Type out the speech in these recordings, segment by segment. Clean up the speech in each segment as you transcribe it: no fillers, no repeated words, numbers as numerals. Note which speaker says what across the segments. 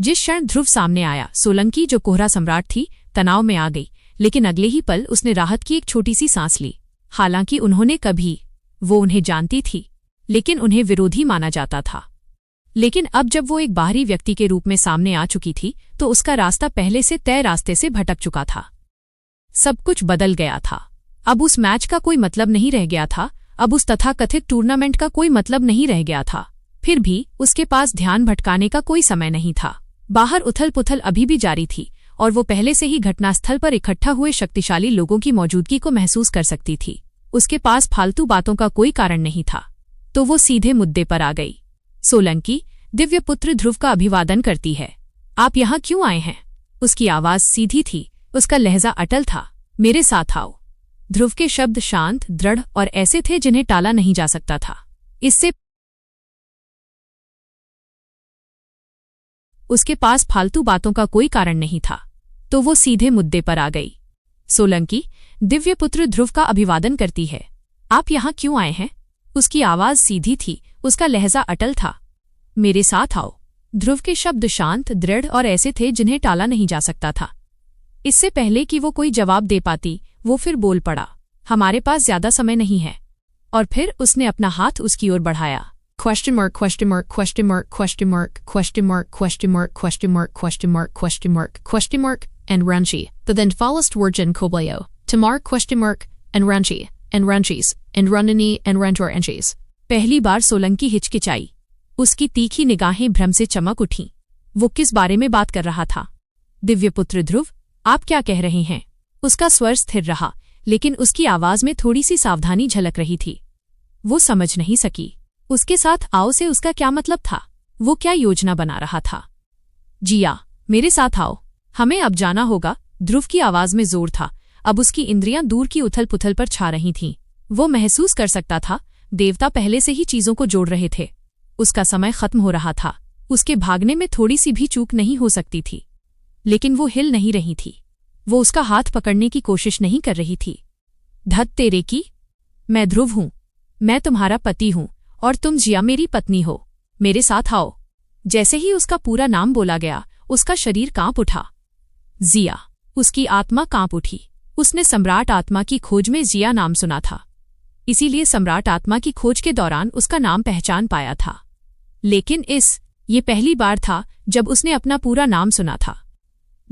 Speaker 1: जिस क्षण ध्रुव सामने आया, सोलंकी जो कोहरा सम्राट थी तनाव में आ गई, लेकिन अगले ही पल उसने राहत की एक छोटी सी सांस ली। हालांकि वो उन्हें जानती थी, लेकिन उन्हें विरोधी माना जाता था। लेकिन अब जब वो एक बाहरी व्यक्ति के रूप में सामने आ चुकी थी तो उसका रास्ता पहले से तय रास्ते से भटक चुका था। सब कुछ बदल गया था। अब उस मैच का कोई मतलब नहीं रह गया था, अब उस तथाकथित टूर्नामेंट का कोई मतलब नहीं रह गया था। फिर भी उसके पास ध्यान भटकाने का कोई समय नहीं था। बाहर उथल पुथल अभी भी जारी थी और वो पहले से ही घटनास्थल पर इकट्ठा हुए शक्तिशाली लोगों की मौजूदगी को महसूस कर सकती थी। उसके पास फालतू बातों का कोई कारण नहीं था, तो वो सीधे मुद्दे पर आ गई। सोलंकी दिव्य पुत्र ध्रुव का अभिवादन करती है। आप यहाँ क्यों आए हैं? उसकी आवाज सीधी थी, उसका लहजा अटल था। मेरे साथ आओ। ध्रुव के शब्द शांत, दृढ़ और ऐसे थे जिन्हें टाला नहीं जा सकता था। इससे उसके पास फालतू बातों का कोई कारण नहीं था, तो वो सीधे मुद्दे पर आ गई। सोलंकी दिव्य पुत्र ध्रुव का अभिवादन करती है। आप यहाँ क्यों आए हैं? उसकी आवाज सीधी थी, उसका लहजा अटल था। मेरे साथ आओ। ध्रुव के शब्द शांत, दृढ़ और ऐसे थे जिन्हें टाला नहीं जा सकता था। इससे पहले कि वो कोई जवाब दे पाती, वो फिर बोल पड़ा। हमारे पास ज्यादा समय नहीं है। और फिर उसने अपना हाथ उसकी ओर बढ़ाया। Question mark, question mark, question mark, question mark, question mark, question mark, question mark, question mark, question mark, question mark, and Ranchi. The then followed Virgin Koblayo. Tamar question mark, and Ranchi, and Ranchis, and Runini, and Rantor Anchis. पहली बार सोलंकी हिचकिचाई। उसकी तीखी निगाहें भ्रम से चमक उठीं। वो किस बारे में बात कर रहा था? दिव्यपुत्र ध्रुव, आप क्या कह रहे हैं? उसका स्वर स्थिर रहा, लेकिन उसकी आवाज में थोड़ी सी सावधानी झलक रही थी। वो समझ नहीं सकी उसके साथ आओ से उसका क्या मतलब था। वो क्या योजना बना रहा था? जिया, मेरे साथ आओ, हमें अब जाना होगा। ध्रुव की आवाज में जोर था। अब उसकी इंद्रियां दूर की उथल पुथल पर छा रही थीं। वो महसूस कर सकता था देवता पहले से ही चीजों को जोड़ रहे थे। उसका समय खत्म हो रहा था। उसके भागने में थोड़ी सी भी चूक नहीं हो सकती थी। लेकिन वो हिल नहीं रही थी। वो उसका हाथ पकड़ने की कोशिश नहीं कर रही थी। धत तेरे की! मैं ध्रुव हूं, मैं तुम्हारा पति हूं और तुम जिया मेरी पत्नी हो। मेरे साथ आओ। जैसे ही उसका पूरा नाम बोला गया, उसका शरीर कांप उठा। जिया! उसकी आत्मा कांप उठी। उसने सम्राट आत्मा की खोज में जिया नाम सुना था, इसीलिए सम्राट आत्मा की खोज के दौरान उसका नाम पहचान पाया था। लेकिन ये पहली बार था जब उसने अपना पूरा नाम सुना था।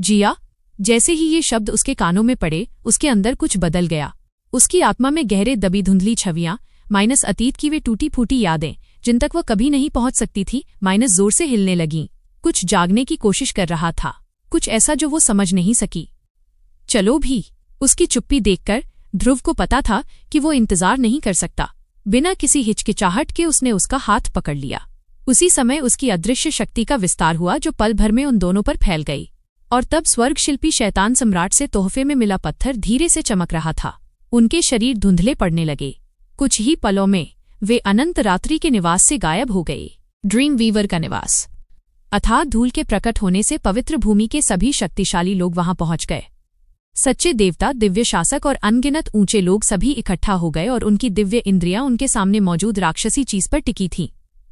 Speaker 1: जिया! जैसे ही ये शब्द उसके कानों में पड़े, उसके अंदर कुछ बदल गया। उसकी आत्मा में गहरे दबी धुंधली छवियां माइनस अतीत की वे टूटी फूटी यादें जिन तक वह कभी नहीं पहुंच सकती थी माइनस जोर से हिलने लगीं। कुछ जागने की कोशिश कर रहा था, कुछ ऐसा जो वो समझ नहीं सकी। चलो भी! उसकी चुप्पी देखकर ध्रुव को पता था कि वो इंतजार नहीं कर सकता। बिना किसी हिचकिचाहट के उसने उसका हाथ पकड़ लिया। उसी समय उसकी अदृश्य शक्ति का विस्तार हुआ जो पल भर में उन दोनों पर फैल गई। और तब स्वर्ग शिल्पी शैतान सम्राट से तोहफे में मिला पत्थर धीरे से चमक रहा था। उनके शरीर धुंधले पड़ने लगे। कुछ ही पलों में वे अनंत रात्रि के निवास से गायब हो गए। ड्रीम वीवर का निवास। अथाह धूल के प्रकट होने से पवित्र भूमि के सभी शक्तिशाली लोग वहां पहुंच गए। सच्चे देवता, दिव्य शासक और अनगिनत ऊंचे लोग सभी इकट्ठा हो गए और उनकी दिव्य इंद्रियां उनके सामने मौजूद राक्षसी चीज पर टिकी थीं।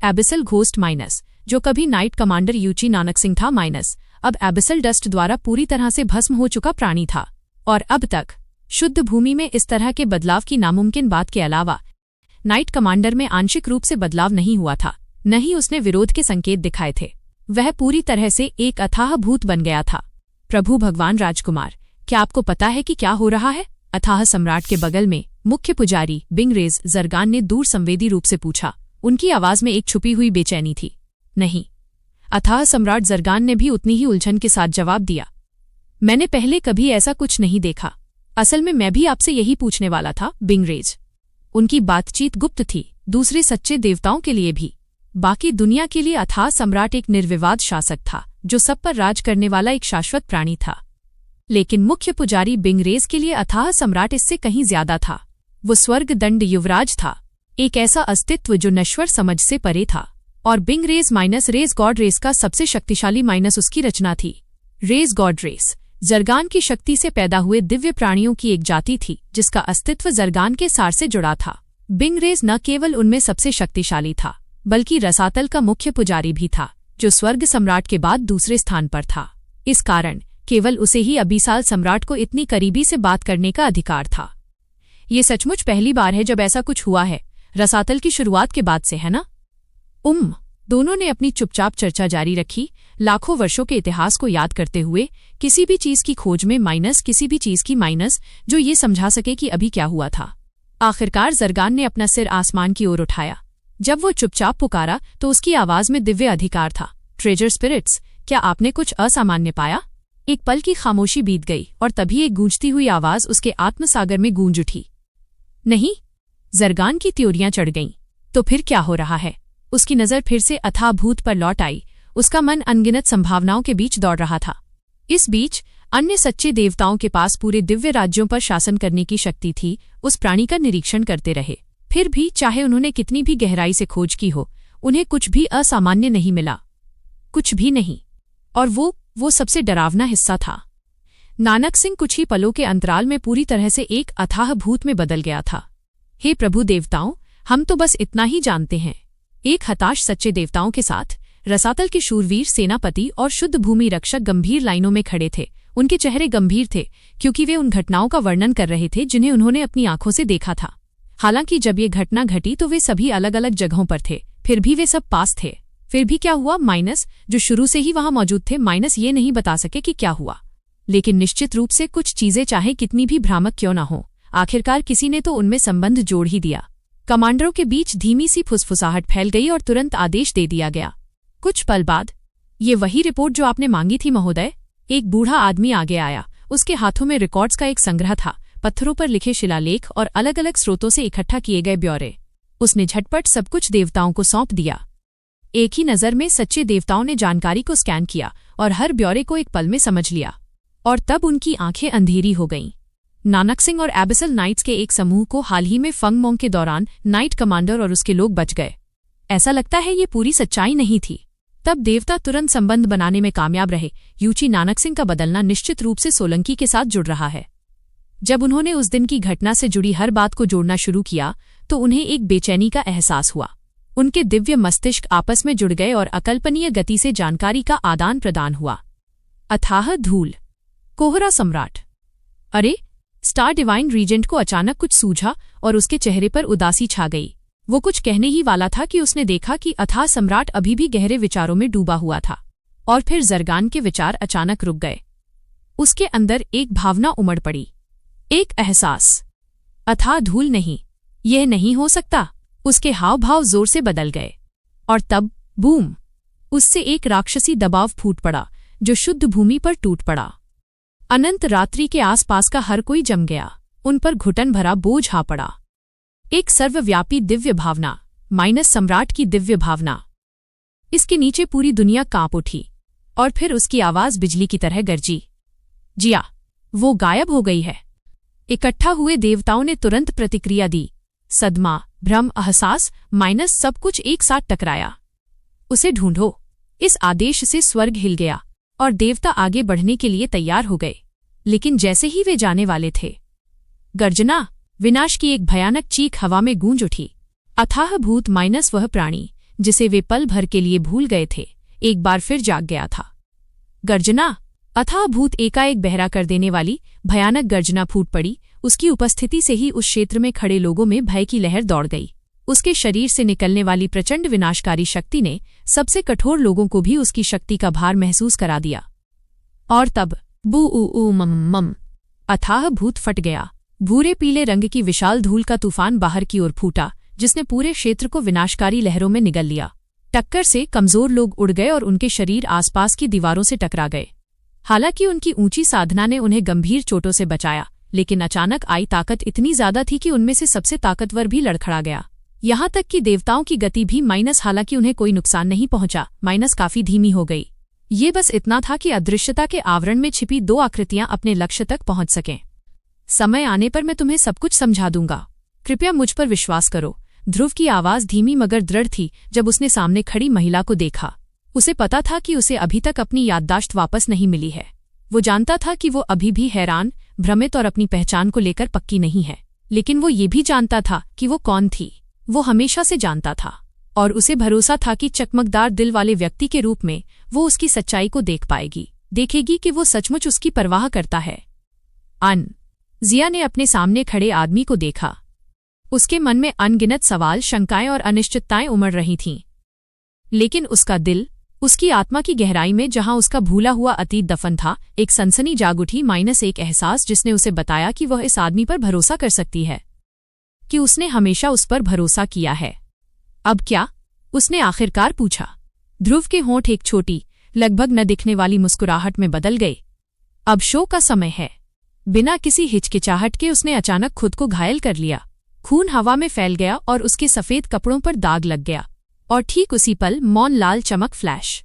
Speaker 1: एबिसल घोस्ट माइनस, जो कभी नाइट कमांडर यूची नानक सिंह था माइनस, अब एबिसल डस्ट द्वारा पूरी तरह से भस्म हो चुका प्राणी था। और अब तक शुद्ध भूमि में इस तरह के बदलाव की नामुमकिन बात के अलावा नाइट कमांडर में आंशिक रूप से बदलाव नहीं हुआ था, न ही उसने विरोध के संकेत दिखाए थे। वह पूरी तरह से एक अथाह भूत बन गया था। प्रभु भगवान राजकुमार, क्या आपको पता है कि क्या हो रहा है? अथाह सम्राट के बगल में मुख्य पुजारी बिंगरेज जरगान ने दूर संवेदी रूप से पूछा। उनकी आवाज में एक छुपी हुई बेचैनी थी। नहीं, अथाह सम्राट जरगान ने भी उतनी ही उलझन के साथ जवाब दिया। मैंने पहले कभी ऐसा कुछ नहीं देखा। असल में मैं भी आपसे यही पूछने वाला था, बिंगरेज। उनकी बातचीत गुप्त थी, दूसरे सच्चे देवताओं के लिए भी। बाकी दुनिया के लिए अथाह सम्राट एक निर्विवाद शासक था, जो सब पर राज करने वाला एक शाश्वत प्राणी था। लेकिन मुख्य पुजारी बिंगरेज के लिए अथाह सम्राट इससे कहीं ज्यादा था। वो स्वर्ग दंड युवराज था, एक ऐसा अस्तित्व जो नश्वर समझ से परे था। और बिंगरेज माइनस रेज गॉड रेस का सबसे शक्तिशाली माइनस उसकी रचना थी। रेज गॉड रेस जरगान की शक्ति से पैदा हुए दिव्य प्राणियों की एक जाति थी, जिसका अस्तित्व जरगान के सार से जुड़ा था। बिंगरेज न केवल उनमें सबसे शक्तिशाली था, बल्कि रसातल का मुख्य पुजारी भी था, जो स्वर्ग सम्राट के बाद दूसरे स्थान पर था। इस कारण केवल उसे ही अबीसाल सम्राट को इतनी करीबी से बात करने का अधिकार था। ये सचमुच पहली बार है जब ऐसा कुछ हुआ है, रसातल की शुरुआत के बाद से, है ना? दोनों ने अपनी चुपचाप चर्चा जारी रखी, लाखों वर्षों के इतिहास को याद करते हुए, किसी भी चीज की खोज में माइनस, किसी भी चीज की माइनस जो ये समझा सके कि अभी क्या हुआ था। आखिरकार जरगान ने अपना सिर आसमान की ओर उठाया। जब वो चुपचाप पुकारा तो उसकी आवाज में दिव्य अधिकार था। ट्रेजर स्पिरिट्स, क्या आपने कुछ असामान्य पाया? एक पल की खामोशी बीत गई और तभी एक गूंजती हुई आवाज उसके आत्मसागर में गूंज उठी। नहीं, जरगान की त्योरियां चढ़ गईं। तो फिर क्या हो रहा है? उसकी नजर फिर से अथाह भूत पर लौट आई। उसका मन अनगिनत संभावनाओं के बीच दौड़ रहा था। इस बीच अन्य सच्चे देवताओं के पास पूरे दिव्य राज्यों पर शासन करने की शक्ति थी। उस प्राणी का निरीक्षण करते रहे, फिर भी चाहे उन्होंने कितनी भी गहराई से खोज की हो, उन्हें कुछ भी असामान्य नहीं मिला। कुछ भी नहीं। और वो सबसे डरावना हिस्सा था। नानक सिंह कुछ ही पलों के अंतराल में पूरी तरह से एक अथाह भूत में बदल गया था। हे प्रभु देवताओं, हम तो बस इतना ही जानते हैं। एक हताश सच्चे देवताओं के साथ रसातल के शूरवीर सेनापति और शुद्ध भूमि रक्षक गंभीर लाइनों में खड़े थे। उनके चेहरे गंभीर थे क्योंकि वे उन घटनाओं का वर्णन कर रहे थे जिन्हें उन्होंने अपनी आंखों से देखा था। हालांकि जब ये घटना घटी तो वे सभी अलग अलग जगहों पर थे, फिर भी वे सब पास थे। फिर भी क्या हुआ? माइनस, जो शुरू से ही वहां मौजूद थे, माइनस ये नहीं बता सके कि क्या हुआ। लेकिन निश्चित रूप से कुछ चीजें चाहे कितनी भी भ्रामक क्यों न हो, आखिरकार किसी ने तो उनमें संबंध जोड़ ही दिया। कमांडरों के बीच धीमी सी फुसफुसाहट फैल गई और तुरंत आदेश दे दिया गया। कुछ पल बाद, ये वही रिपोर्ट जो आपने मांगी थी महोदय। एक बूढ़ा आदमी आगे आया। उसके हाथों में रिकॉर्ड्स का एक संग्रह था, पत्थरों पर लिखे शिलालेख और अलग अलग स्रोतों से इकट्ठा किए गए ब्यौरे। उसने झटपट सब कुछ देवताओं को सौंप दिया। एक ही नज़र में सच्चे देवताओं ने जानकारी को स्कैन किया और हर ब्यौरे को एक पल में समझ लिया। और तब उनकी आंखें अंधेरी हो गईं। नानक सिंह और एबिसल नाइट्स के एक समूह को हाल ही में फंगमोंग के दौरान नाइट कमांडर और उसके लोग बच गए। ऐसा लगता है ये पूरी सच्चाई नहीं थी। तब देवता तुरंत संबंध बनाने में कामयाब रहे। यूची नानक सिंह का बदलना निश्चित रूप से सोलंकी के साथ जुड़ रहा है। जब उन्होंने उस दिन की घटना से जुड़ी हर बात को जोड़ना शुरू किया तो उन्हें एक बेचैनी का एहसास हुआ। उनके दिव्य मस्तिष्क आपस में जुड़ गए और अकल्पनीय गति से जानकारी का आदान प्रदान हुआ। अथाह धूल, कोहरा सम्राट। अरे, स्टार डिवाइन रीजेंट को अचानक कुछ सूझा और उसके चेहरे पर उदासी छा गई। वो कुछ कहने ही वाला था कि उसने देखा कि अथाह सम्राट अभी भी गहरे विचारों में डूबा हुआ था। और फिर जरगान के विचार अचानक रुक गए। उसके अंदर एक भावना उमड़ पड़ी, एक एहसास। अथाह धूल नहीं, यह नहीं हो सकता। उसके हाव भाव जोर से बदल गए। और तब बूम, उससे एक राक्षसी दबाव फूट पड़ा जो शुद्ध भूमि पर टूट पड़ा। अनंत रात्रि के आसपास का हर कोई जम गया। उन पर घुटन भरा बोझ आ पड़ा। एक सर्वव्यापी दिव्य भावना, माइनस सम्राट की दिव्य भावना। इसके नीचे पूरी दुनिया कांप उठी और फिर उसकी आवाज बिजली की तरह गरजी। जिया, वो गायब हो गई है। इकट्ठा हुए देवताओं ने तुरंत प्रतिक्रिया दी। सदमा, भ्रम, अहसास, माइनस सब कुछ एक साथ टकराया। उसे ढूंढो। इस आदेश से स्वर्ग हिल गया और देवता आगे बढ़ने के लिए तैयार हो गए। लेकिन जैसे ही वे जाने वाले थे, गर्जना, विनाश की एक भयानक चीख हवा में गूंज उठी। अथाह भूत माइनस वह प्राणी जिसे वे पल भर के लिए भूल गए थे, एक बार फिर जाग गया था। गर्जना, अथाह भूत एकाएक बहरा कर देने वाली भयानक गर्जना फूट पड़ी। उसकी उपस्थिति से ही उस क्षेत्र में खड़े लोगों में भय की लहर दौड़ गई। उसके शरीर से निकलने वाली प्रचंड विनाशकारी शक्ति ने सबसे कठोर लोगों को भी उसकी शक्ति का भार महसूस करा दिया। और तब बू ऊ ऊ मम मम, अथाह भूत फट गया। भूरे पीले रंग की विशाल धूल का तूफान बाहर की ओर फूटा जिसने पूरे क्षेत्र को विनाशकारी लहरों में निगल लिया। टक्कर से कमजोर लोग उड़ गए और उनके शरीर आसपास की दीवारों से टकरा गए। हालांकि उनकी ऊंची साधना ने उन्हें गंभीर चोटों से बचाया, लेकिन अचानक आई ताकत इतनी ज्यादा थी कि उनमें से सबसे ताकतवर भी लड़खड़ा गया। यहां तक कि देवताओं की गति भी माइनस, हालांकि उन्हें कोई नुकसान नहीं पहुंचा, माइनस काफी धीमी हो गई। ये बस इतना था कि अदृश्यता के आवरण में छिपी दो आकृतियां अपने लक्ष्य तक पहुंच सकें। समय आने पर मैं तुम्हें सब कुछ समझा दूंगा, कृपया मुझ पर विश्वास करो। ध्रुव की आवाज धीमी मगर दृढ़ थी जब उसने सामने खड़ी महिला को देखा। उसे पता था कि उसे अभी तक अपनी याददाश्त वापस नहीं मिली है। वो जानता था कि वो अभी भी हैरान, भ्रमित और अपनी पहचान को लेकर पक्की नहीं है, लेकिन वो ये भी जानता था कि वो कौन थी। वो हमेशा से जानता था। और उसे भरोसा था कि चकमकदार दिल वाले व्यक्ति के रूप में वो उसकी सच्चाई को देखेगी कि वो सचमुच उसकी परवाह करता है। जिया ने अपने सामने खड़े आदमी को देखा। उसके मन में अनगिनत सवाल, शंकाएं और अनिश्चितताएं उमड़ रही थीं। लेकिन उसका दिल, उसकी आत्मा की गहराई में जहां उसका भूला हुआ अतीत दफन था, एक सनसनी जाग उठी, एक एहसास जिसने उसे बताया कि वह इस आदमी पर भरोसा कर सकती है, कि उसने हमेशा उस पर भरोसा किया है। अब क्या? उसने आखिरकार पूछा। ध्रुव के होंठ एक छोटी, लगभग न दिखने वाली मुस्कुराहट में बदल गए। अब शो का समय है। बिना किसी हिचकिचाहट के उसने अचानक खुद को घायल कर लिया। खून हवा में फैल गया और उसके सफेद कपड़ों पर दाग लग गया। और ठीक उसी पल मौन लाल चमक फ्लैश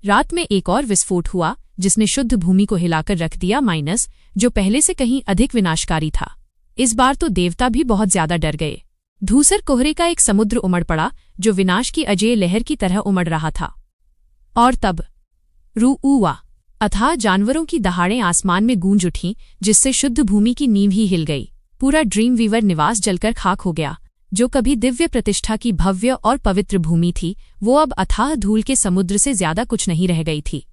Speaker 1: रात में एक और विस्फोट हुआ जिसने शुद्ध भूमि को हिलाकर रख दिया, जो पहले से कहीं अधिक विनाशकारी था। इस बार तो देवता भी बहुत ज्यादा डर गए। धूसर कोहरे का एक समुद्र उमड़ पड़ा जो विनाश की अजेय लहर की तरह उमड़ रहा था। और तब रूआ अथाह जानवरों की दहाड़ें आसमान में गूंज उठीं, जिससे शुद्ध भूमि की नींव ही हिल गई। पूरा ड्रीम वीवर निवास जलकर खाक हो गया। जो कभी दिव्य प्रतिष्ठा की भव्य और पवित्र भूमि थी, वो अब अथाह धूल के समुद्र से ज्यादा कुछ नहीं रह गई थी।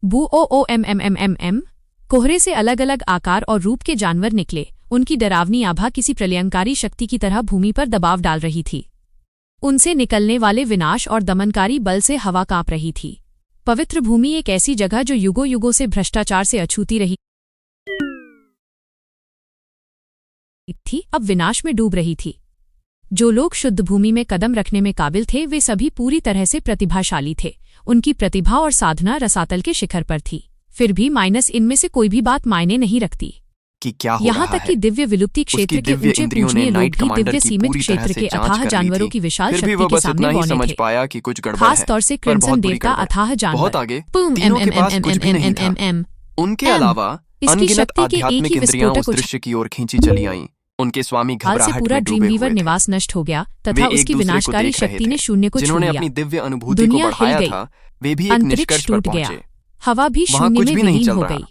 Speaker 1: बूओओएमएमएमएमएम कोहरे से अलग अलग आकार और रूप के जानवर निकले। उनकी डरावनी आभा किसी प्रलयंकारी शक्ति की तरह भूमि पर दबाव डाल रही थी। उनसे निकलने वाले विनाश और दमनकारी बल से हवा कांप रही थी। पवित्र भूमि, एक ऐसी जगह जो युगों युगों से भ्रष्टाचार से अछूती रही थी, अब विनाश में डूब रही थी। जो लोग शुद्ध भूमि में कदम रखने में काबिल थे, वे सभी पूरी तरह से प्रतिभाशाली थे। उनकी प्रतिभा और साधना रसातल के शिखर पर थी। फिर भी इनमें से कोई भी बात मायने नहीं रखती
Speaker 2: कि क्या हो
Speaker 1: यहाँ
Speaker 2: रहा
Speaker 1: तक कि दिव्य विलुप्ति क्षेत्र के ऊंचे पूजनीय लोग भी दिव्य सीमित क्षेत्र के अथाह जानवरों की विशाल शक्ति के सामने बौने थे। खास तौर से क्रिम्सन देवता अथाह जानवर
Speaker 2: उनके अलावा
Speaker 1: इसकी शक्ति के एक ही विस्फोटक
Speaker 2: दृश्य की ओर खींची चली आईं। उनके स्वामी घबराहट
Speaker 1: से पूरा ड्रीम वीवर निवास नष्ट हो गया तथा उसकी विनाशकारी शक्ति ने शून्य को छू
Speaker 2: जिन्होंने
Speaker 1: लिया।
Speaker 2: अपनी दिव्य अनुभूति को बढ़ाया था, वे भी एक निष्कर्ष पर पहुंचे।
Speaker 1: हवा भी शून्य में विलीन हो गई।